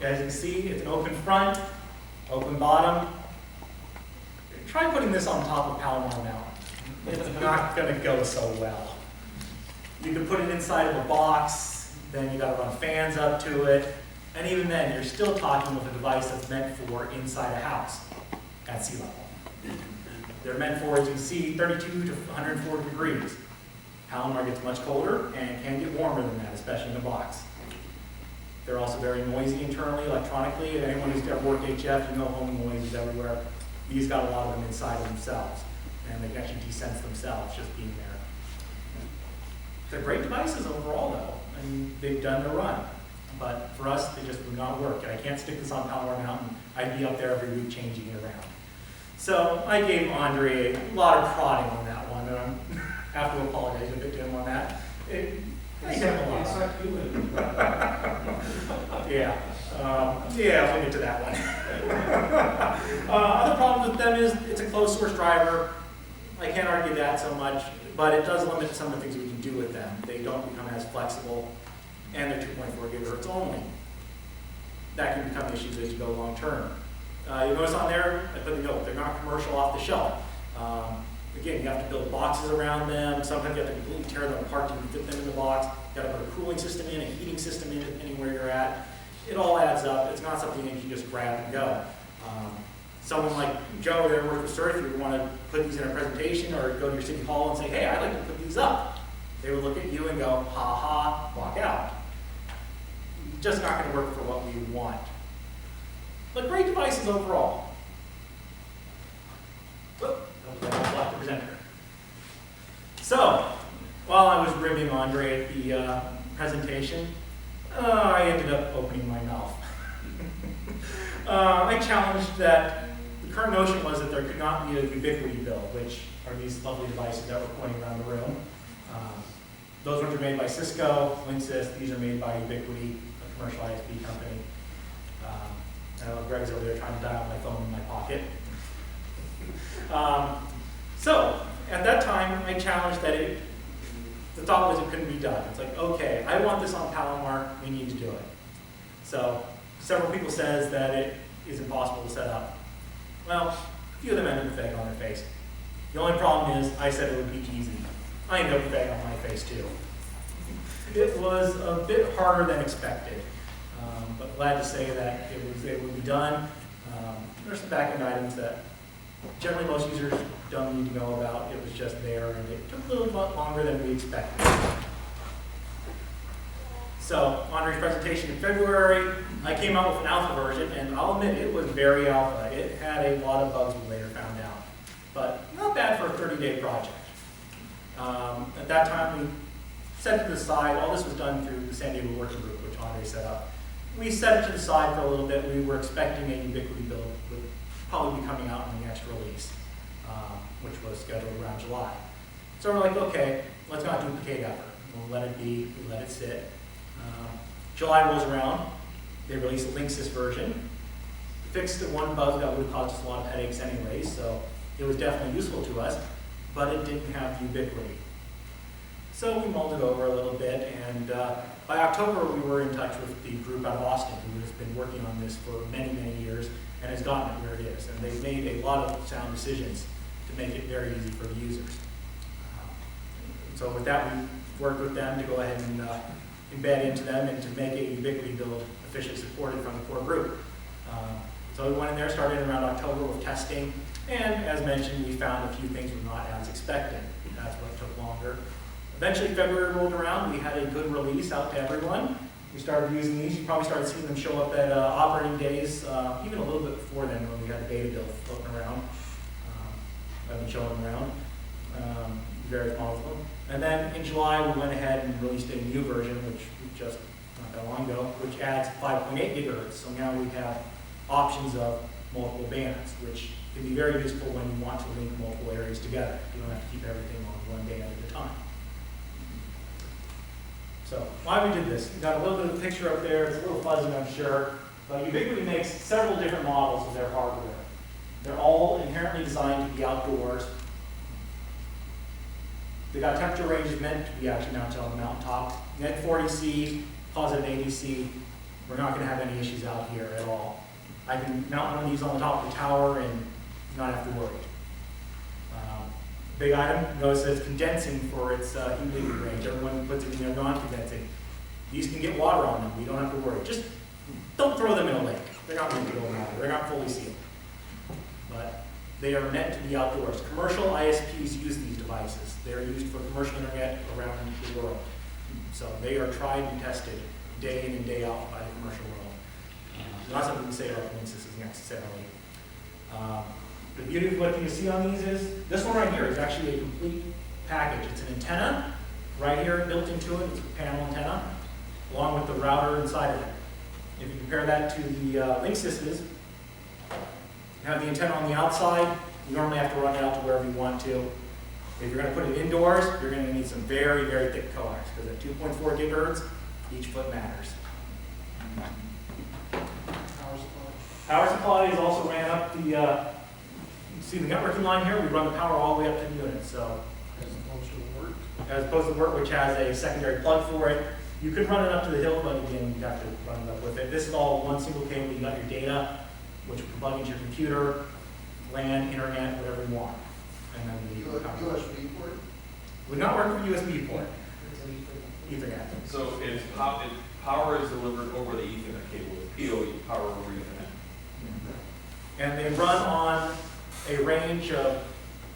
As you can see, it's an open front, open bottom. Try putting this on top of Palomar Mountain. It's not going to go so well. You can put it inside of a box, then you got to run fans up to it, and even then, you're still talking with a device that's meant for inside a house at sea level. They're meant for, as you can see, 32 to 104 degrees. Palomar gets much colder and can get warmer than that, especially in a box. They're also very noisy internally, electronically. If anyone who's ever worked HF, you know home noise is everywhere. These got a lot of them inside of themselves, and they can actually desense themselves just being there. They're great devices overall, though. I mean, they've done their run. But for us, they just do not work. And I can't stick this on Palomar Mountain. I'd be up there every week changing it around. So I gave Andre a lot of prodding on that one. And I have to apologize a bit to him on that. I hit him a lot. It's like human. Yeah. We'll get to that one. Other problem with them is it's a closed source driver. I can't argue that so much, but it does limit some of the things we can do with them. They don't become as flexible, and they're 2.4 gigahertz only. That can become issues as you go long term. You'll notice on there, I put the note, they're not commercial off the shelf. Again, you have to build boxes around them. Sometimes you have to completely tear them apart to fit them in the box. You got to put a cooling system in, a heating system in, depending where you're at. It all adds up. It's not something that you can just grab and go. Someone like Joe there worked with CERT, if you want to put these in a presentation or go to your city hall and say, hey, I'd like to put these up. They would look at you and go, ha ha, walk out. Just not going to work for what we want. But great devices overall. Left the presenter. So, while I was ribbing Andre at the presentation, I ended up opening my mouth. I challenged that the current notion was that there could not be a ubiquity build, which are these lovely devices that we're pointing around the room. Those ones are made by Cisco, Linksys. These are made by Ubiquity, a commercial ISP company. I know Greg's over there trying to dial my phone in my pocket. So, at that time, I challenged that the thought was it couldn't be done. It's like, okay, I want this on Palomar, we need to do it. So, several people says that it is impossible to set up. Well, a few of them ended with egg on their face. The only problem is, I said it would be easy. I ended up with egg on my face too. It was a bit harder than expected, but glad to say that it would be done. There's some back-end items that Generally, most users don't need to know about. It was just there, and it took a little bit longer than we expected. So, Andre's presentation in February, I came out with an alpha version, and I'll admit it was very alpha. It had a lot of bugs we later found out, but not bad for a 30-day project. At that time, we set it to the side. All this was done through the San Diego Working Group, which Andre set up. We set it to the side for a little bit. We were expecting a Ubiquity build would probably be coming out in the next release, which was scheduled around July. So we're like, okay, let's not duplicate effort. We'll let it be, we let it sit. July rolls around, they release a Linksys version, fixed the one bug that would have caused us a lot of headaches anyways, so it was definitely useful to us, but it didn't have Ubiquity. So we mulled it over a little bit, and by October we were in touch with the group out of Austin who has been working on this for many, many years and has gotten it where it is. And they've made a lot of sound decisions to make it very easy for the users. So with that, we worked with them to go ahead and embed into them and to make a Ubiquity build officially supported from the core group. So we went in there, started around October with testing, and as mentioned, we found a few things were not as expected. That's what took longer. Eventually, February rolled around. We had a good release out to everyone. We started using these. You probably started seeing them show up at operating days, even a little bit before then when we had the beta build floating around. I've been showing them around, various models of them. And then in July, we went ahead and released a new version, which we just not that long ago, which adds 5.8 gigahertz. So now we have options of multiple bands, which can be very useful when you want to link multiple areas together. You don't have to keep everything on one band at a time. So why we did this, you got a little bit of a picture up there. It's a little fuzzy, I'm sure. But Ubiquity makes several different models of their hardware. They're all inherently designed to be outdoors. They got temperature ranges meant to be actually mounted on the mountaintop. Net 40C, positive 80C. We're not going to have any issues out here at all. I can mount one of these on the top of the tower and not have to worry. Big item, notice that it's condensing for its humidity range. Everyone puts it in their non-condensing. These can get water on them. We don't have to worry. Just don't throw them in a lake. They're not meant to go in water. They're not fully sealed. But they are meant to be outdoors. Commercial ISPs use these devices. They're used for commercial internet around the world. So they are tried and tested day in and day out by the commercial world. Not something we can say about Linksys necessarily. The beauty of what you see on these is, this one right here is actually a complete package. It's an antenna right here built into it. It's a panel antenna, along with the router inside of it. If you compare that to the Linksys, you have the antenna on the outside. You normally have to run it out to wherever you want to. If you're going to put it indoors, you're going to need some very, very thick coax, because at 2.4 gigahertz, each foot matters. Power supply is also ran up the, you see the networking line here, we run the power all the way up to the unit. So as opposed to work, which has a secondary plug for it, you could run it up to the hill, but again, you'd have to run it up with it. This is all one single cable. You got your data, which you can plug into your computer, LAN, internet, whatever you want. And then the USB port? Would not work for USB port. Ethernet. So if power is delivered over the Ethernet cable, with PoE, power over Ethernet. And they run on a range of,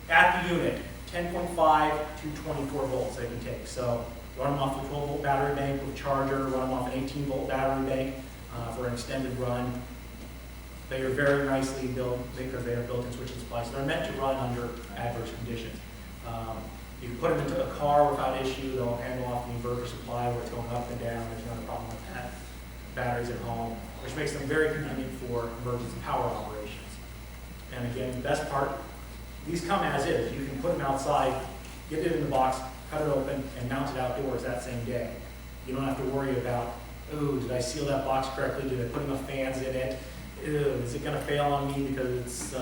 at the unit, 10.5 to 24 volts they can take. So run them off a 12-volt battery bank with a charger, run them off an 18-volt battery bank for an extended run. They are very nicely built because they are built-in switching supplies. So they're meant to run under adverse conditions. You can put them into a car without issue. They'll handle off the inverter supply where it's going up and down. There's not a problem with that. Batteries at home, which makes them very convenient for emergency power operations. And again, the best part, these come as is. You can put them outside, get it in the box, cut it open, and mount it outdoors that same day. You don't have to worry about, ooh, did I seal that box correctly? Did I put enough fans in it? Ew, is it going to fail on me because it's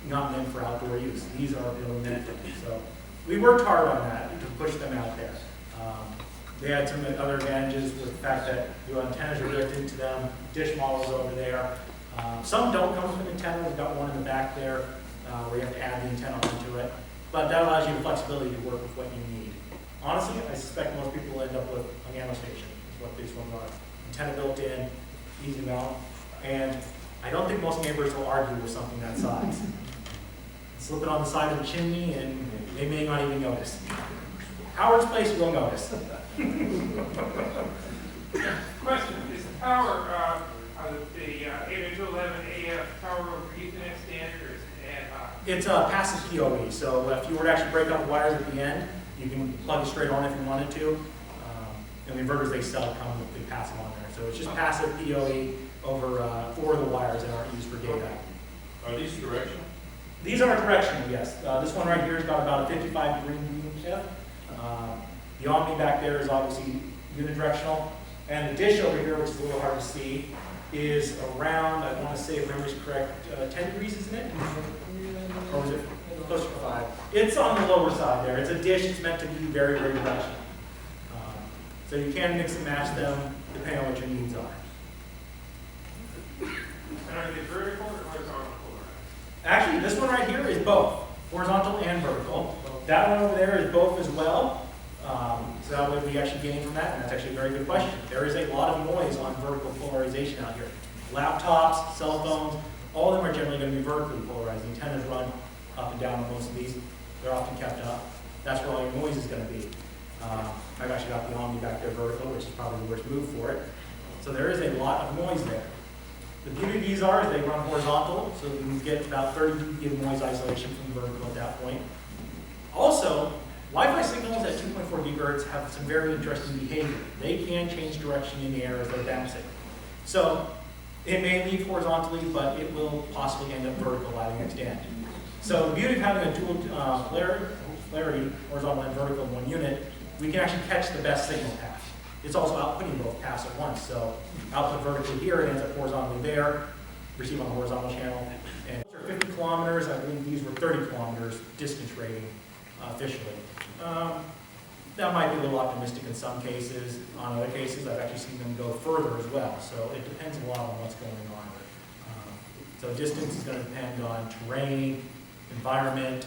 not meant for outdoor use? These are meant for. So we worked hard on that to push them out there. They had some other advantages with the fact that the antennas are built into them, dish models over there. Some don't come with an antenna. We've got one in the back there where you have to add the antenna onto it. But that allows you the flexibility to work with what you need. Honestly, I suspect most people end up with a nano station, is what these ones are. Antenna built in, easy mount, and I don't think most neighbors will argue with something that size. slip it on the side of the chimney, and they may not even notice. Howard's place will notice. Question, is the power, the 8 to 11 AF power over Ethernet standard, or is it ad hoc? It's a passive PoE, so if you were to actually break up the wires at the end, you can plug it straight on if you wanted to. And the inverters they sell come with the passive on there. So it's just passive PoE over for the wires that aren't used for data. Are these directional? These are directional, yes. This one right here has got about a 55-degree beam shift. The Omni back there is obviously unidirectional. And the dish over here, which is a little hard to see, is around, I want to say, if memory's correct, 10 degrees, isn't it? Or is it closer to 5? It's on the lower side there. It's a dish that's meant to be very, very directional. So you can mix and match them depending on what your needs are. And are they vertical or horizontal polarized? Actually, this one right here is both, horizontal and vertical. That one over there is both as well. So that way we actually gain from that, and that's actually a very good question. There is a lot of noise on vertical polarization out here. Laptops, cell phones, all of them are generally going to be vertically polarized. The antennas run up and down on most of these. They're often kept up. That's where all your noise is going to be. I've actually got the Omni back there vertical, which is probably the worst move for it. So there is a lot of noise there. The beauty of these are is they run horizontal, so you can get about 30 dB of noise isolation from vertical at that point. Also, Wi-Fi signals at 2.4 gigahertz have some very interesting behavior. They can change direction in the air as they're bouncing. So it may leave horizontally, but it will possibly end up vertical at the next end. So the beauty of having a dual polarity, horizontal and vertical in one unit, we can actually catch the best signal path. It's also outputting both paths at once. So output vertically here, it ends up horizontally there, receive on the horizontal channel. And those are 50 kilometers. I believe these were 30 kilometers distance rating officially. That might be a little optimistic in some cases. On other cases, I've actually seen them go further as well. So it depends a lot on what's going on. So distance is going to depend on terrain, environment,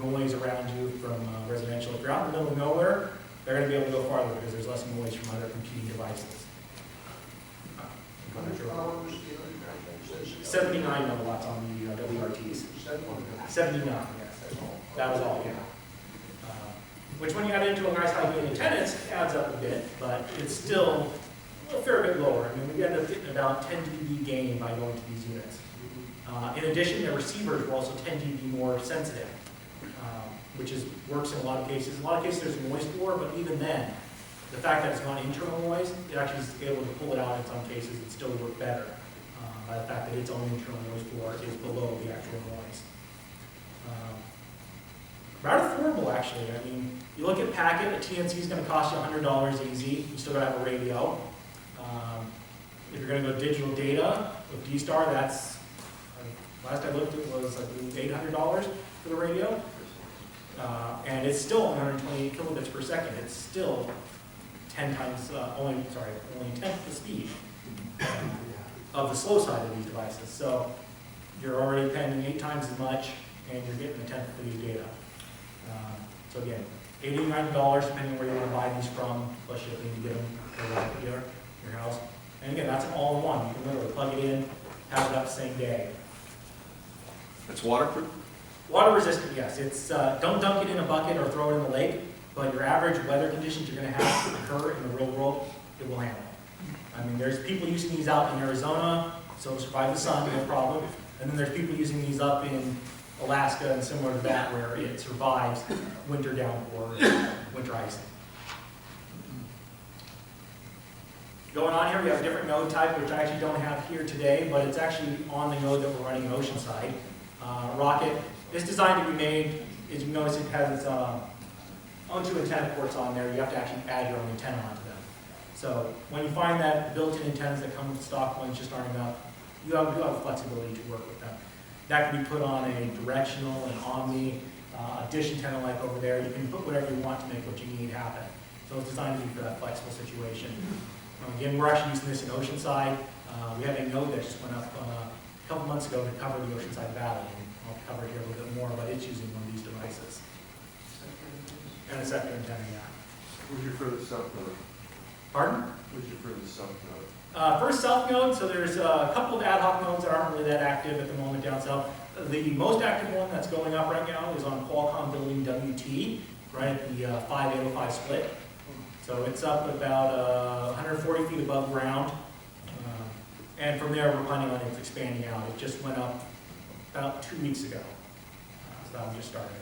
noise around you from residential. If you're out in the middle of nowhere, they're going to be able to go farther because there's less noise from other competing devices. 79 milliwatts on the WRTs. 79, yes. That was all, yeah. Which when you add into a nice high gain antennas, it adds up a bit, but it's still a fair bit lower. I mean, we end up getting about 10 dB gain by going to these units. In addition, their receivers were also 10 dB more sensitive, which works in a lot of cases. In a lot of cases, there's noise floor, but even then, the fact that it's not internal noise, it actually is able to pull it out in some cases and still work better by the fact that its own internal noise floor is below the actual noise. Rather affordable, actually. I mean, you look at packet, a TNC is going to cost you $100 easy. You still got to have a radio. If you're going to go digital data with D-Star, that's, last I looked, it was, I believe, $800 for the radio. And it's still 128 kilobits per second. It's still 10 times, only 10th the speed of the slow side of these devices. So you're already paying 8 times as much, and you're getting a 10th of these data. So again, $89 depending on where you want to buy these from, plus shipping to get them to your house. And again, that's an all-in-one. You can literally plug it in, have it up the same day. It's waterproof? Water resistant, yes. It's don't dunk it in a bucket or throw it in the lake, but your average weather conditions you're going to have occur in the real world, it will handle. I mean, there's people using these out in Arizona, so it'll survive the sun, no problem. And then there's people using these up in Alaska and similar to that, where it survives winter downpour, winter icing. Going on here, we have a different node type, which I actually don't have here today, but it's actually on the node that we're running in Oceanside. Rocket is designed to be made, as you notice, it has its own 2 antenna ports on there. You have to actually add your own antenna onto them. So when you find that built-in antennas that come with stock ones just aren't enough, you have the flexibility to work with them. That can be put on a directional, an omni, a dish antenna like over there. You can put whatever you want to make what you need happen. So it's designed to be for that flexible situation. Again, we're actually using this in Oceanside. We have a node that just went up a couple months ago to cover the Oceanside Valley. And I'll cover it here a little bit more, but it's using one of these devices. And a second antenna, yeah. Where's your furthest south node? Pardon? Where's your furthest south node? First south node, so there's a couple of ad hoc nodes that aren't really that active at the moment down south. The most active one that's going up right now is on Qualcomm Building WT, right at the 5805 split. So it's up about 140 feet above ground. And from there, we're planning on it expanding out. It just went up about 2 weeks ago. So I'm just starting.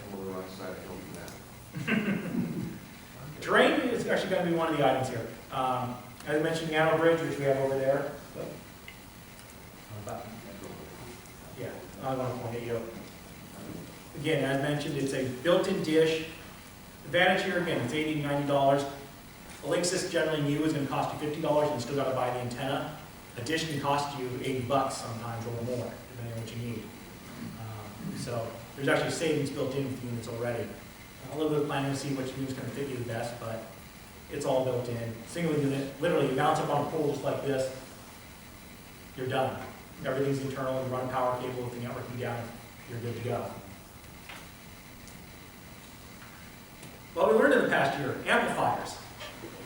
Terrain is actually going to be one of the items here. As I mentioned, the Arrow Bridge, which we have over there. Yeah, I want to point at you. Again, as mentioned, it's a built-in dish. Advantage here, again, it's $80 to $90. A Linksys generally new is going to cost you $50, and you still got to buy the antenna. A dish can cost you $80 sometimes or more, depending on what you need. So there's actually savings built in with units already. A little bit of planning to see which unit's going to fit you the best, but it's all built in. Single unit, literally, you mount up on a pole just like this, you're done. Everything's internal, you run a power cable, if the network be down, you're good to go. Well, we learned in the past year, amplifiers.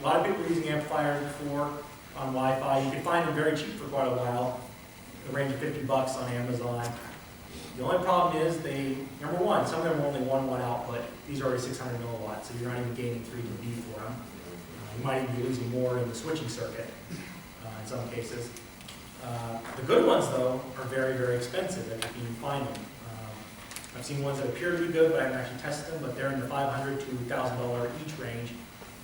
A lot of people were using amplifiers before on Wi-Fi. You could find them very cheap for quite a while. The range of $50 on Amazon. The only problem is number one, some of them are only 1 watt output. These are already 600 milliwatts, so you're not even gaining 3 dB for them. You might even be losing more in the switching circuit in some cases. The good ones, though, are very, very expensive if you can find them. I've seen ones that appear to be good, but I haven't actually tested them, but they're in the $500 to $1,000 each range,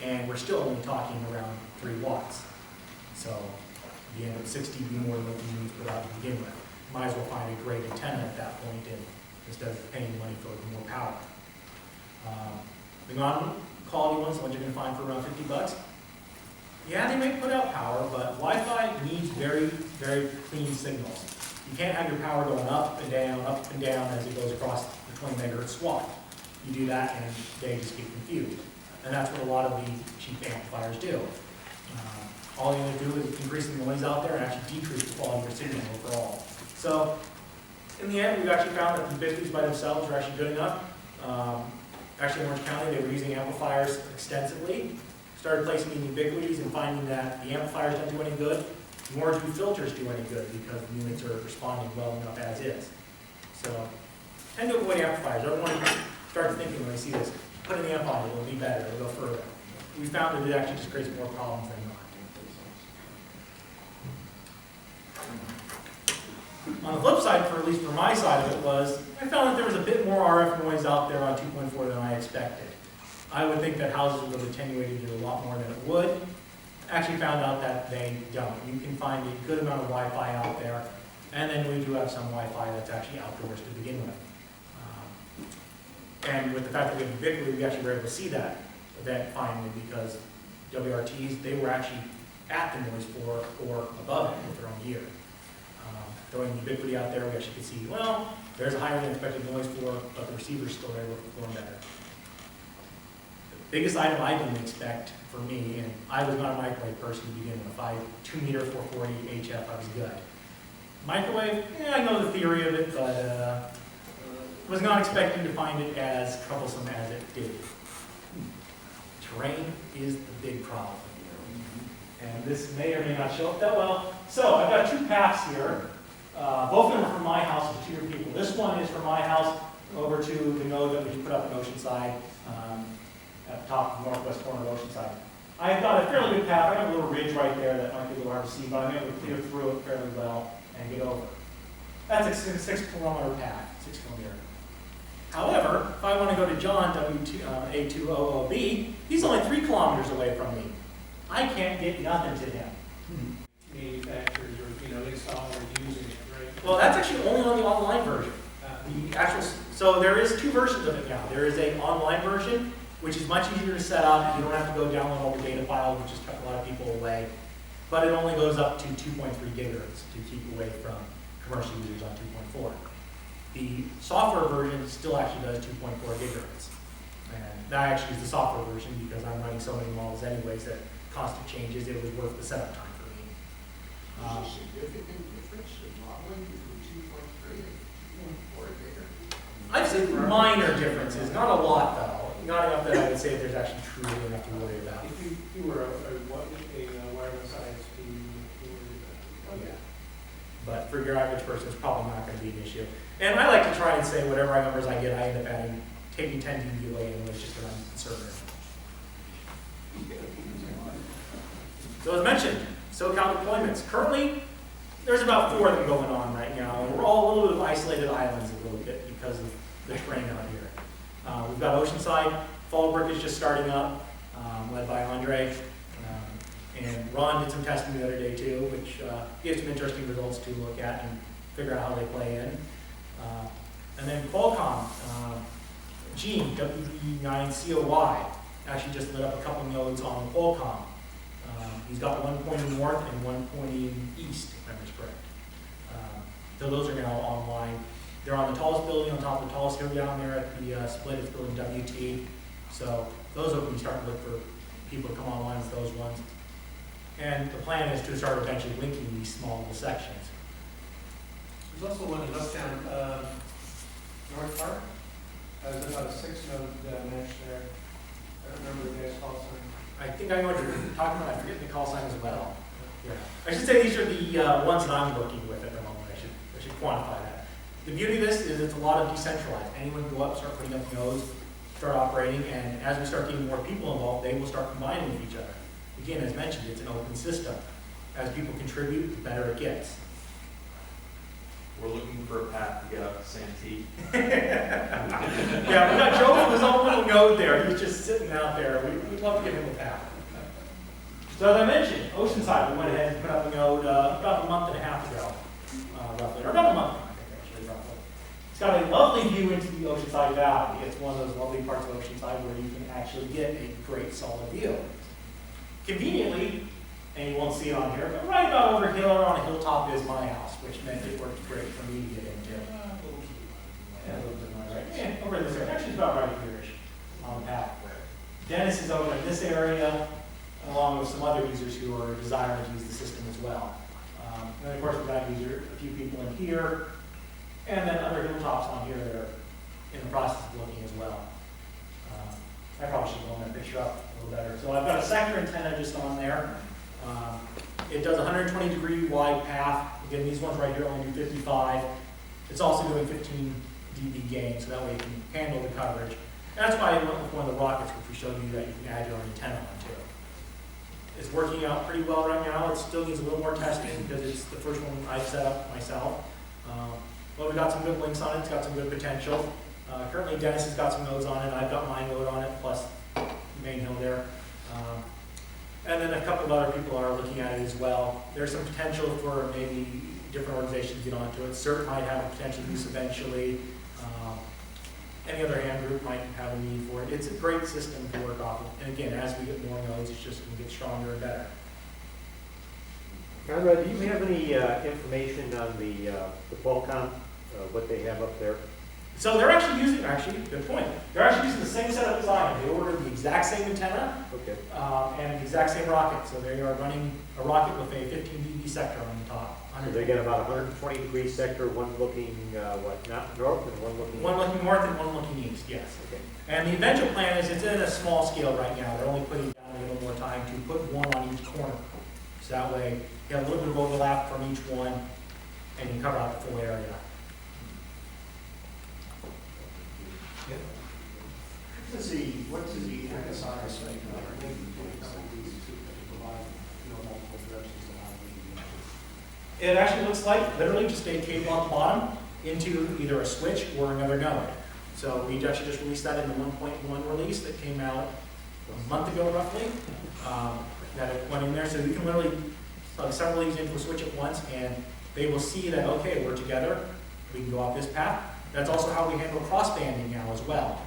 and we're still only talking around 3 watts. So you end up 6 dB more than what you need to put out to begin with. Might as well find a great antenna at that point instead of paying money for more power. The non-quality ones, the ones you're going to find for around $50, yeah, they may put out power, but Wi-Fi needs very, very clean signals. You can't have your power going up and down as it goes across the 20 megahertz swath. You do that and they just get confused. And that's what a lot of the cheap amplifiers do. All you have to do is increase the noise out there and actually decrease the quality of your signal overall. So, in the end, we've actually found that the ubiquities by themselves are actually good enough. Actually, in Orange County, they were using amplifiers extensively. Started placing in ubiquities and finding that the amplifiers don't do any good, nor do filters do any good because the units are responding well enough as is. So, tend to avoid amplifiers. Everyone starts thinking when they see this, put an amp on it, it'll be better, it'll go further. We found that it actually just creates more problems than not. On the flip side, at least for my side of it, was I found that there was a bit more RF noise out there on 2.4 than I expected. I would think that houses would have attenuated it a lot more than it would. Actually found out that they don't. You can find a good amount of Wi-Fi out there, and then we do have some Wi-Fi that's actually outdoors to begin with. And with the fact that we have ubiquity, we actually were able to see that event finally because WRTs, they were actually at the noise floor or above it with their own gear. Throwing ubiquity out there, we actually could see, well, there's a higher than expected noise floor, but the receiver's still able to perform better. The biggest item I didn't expect for me, and I was not a microwave person to begin with, 2 meter 440 HF, I was good. Microwave, I know the theory of it, but was not expecting to find it as troublesome as it did. Terrain is the big problem. And this may or may not show up that well. So I've got 2 paths here. Both of them are from my house to 2 people. This one is from my house over to the node that we just put up in Oceanside, at the top of the northwest corner of Oceanside. I've got a fairly good path. I have a little ridge right there that might be a little hard to see, but I'm able to clear through it fairly well and get over. That's a 6 kilometer path, 6 kilometer. However, if I want to go to John, A200B, he's only 3 kilometers away from me. I can't get nothing to him. Manufacturers or, install or using it, right? Well, that's actually only on the online version. So there is 2 versions of it now. There is an online version, which is much easier to set up. You don't have to go download all the data files, which has kept a lot of people away. But it only goes up to 2.3 gigahertz to keep away from commercial users on 2.4. The software version still actually does 2.4 gigahertz. And that actually is the software version because I'm running so many models anyways that constant changes, it was worth the setup time for me. There's a significant difference in modeling between 2.3 and 2.4 gigahertz. I've seen minor differences, not a lot though. Not enough that I would say there's actually truly enough to worry about. If you were a wireless ISP, you would worry about it. Oh, yeah. But for your average person, it's probably not gonna be an issue. And I like to try and say whatever numbers I get, I end up taking 10 dB away anyways, just because I'm conservative. So as mentioned, SoCal deployments. Currently, there's about 4 of them going on right now, and we're all a little bit of isolated islands a little bit because of the terrain out here. We've got Oceanside, Fallbrook is just starting up, led by Andre. And Ron did some testing the other day too, which gives some interesting results to look at and figure out how they play in. And then Qualcomm, Gene, WB9COY, actually just lit up a couple nodes on Qualcomm. He's got one pointing north and one pointing east, if memory's correct. So those are now online. They're on the tallest building, on top of the tallest hill down there at the split. It's building WT. So those will be starting to look for people to come online with those ones. And the plan is to start eventually linking these small little sections. There's also one in Uptown, North Park. There's about a 6-node mesh there. I don't remember the guy's call sign. I think I know what you're talking about. I forget the call sign as well. Yeah. I should say these are the ones that I'm working with at the moment. I should quantify that. The beauty of this is it's a lot of decentralized. Anyone can go up, start putting up nodes, start operating, and as we start getting more people involved, they will start combining with each other. Again, as mentioned, it's an open system. As people contribute, the better it gets. We're looking for a path to get up to Santee. Yeah, we got Joe with his own little node there. He's just sitting out there. We'd love to give him a path. So as I mentioned, Oceanside, we went ahead and put up a node about a month and a half ago, roughly, or about a month, I think, actually, roughly. It's got a lovely view into the Oceanside Valley. It's one of those lovely parts of Oceanside where you can actually get a great solid view. Conveniently, and you won't see it on here, but right about over here on a hilltop is my house, which meant it worked great for me to get into. Yeah, a little bit more right. Yeah, over this area. Actually, it's about right here-ish on the path. Dennis is over in this area, along with some other users who are desiring to use the system as well. And of course, we've got a few people in here, and then other hilltops on here that are in the process of looking as well. I probably should blow that picture up a little better. So I've got a sector antenna just on there. It does a 120-degree wide path. Again, these ones right here only do 55. It's also doing 15 dB gain, so that way you can handle the coverage. And that's why I went with one of the rockets, which we showed you that you can add your own antenna onto. It's working out pretty well right now. It still needs a little more testing because it's the first one I've set up myself. But we got some good links on it. It's got some good potential. Currently, Dennis has got some nodes on it. I've got my node on it, plus the main hill there. And then a couple of other people are looking at it as well. There's some potential for maybe different organizations to get onto it. CERT might have a potential use eventually. Any other hand group might have a need for it. It's a great system to work off of. And again, as we get more nodes, it's just going to get stronger and better. Conrad, do you have any information on the Qualcomm, what they have up there? So they're actually using, good point. They're actually using the same setup as I am. They ordered the exact same antenna and the exact same rocket. So they are running a rocket with a 15 dB sector on the top. So they got about 120-degree sector, one looking, not north and one looking east? One looking north and one looking east, yes. Okay. And the eventual plan is it's in a small scale right now. They're only putting down a little more time to put one on each corner. So that way you have a little bit of overlap from each one and you cover out the full area. What does the emphasize say? It actually looks like literally just a cable on the bottom into either a switch or another node. So we actually just released that in the 1.1 release that came out a month ago roughly. That it went in there, so you can literally plug several of these into a switch at once and they will see that, okay, we're together, we can go off this path. That's also how we handle cross-banding now as well.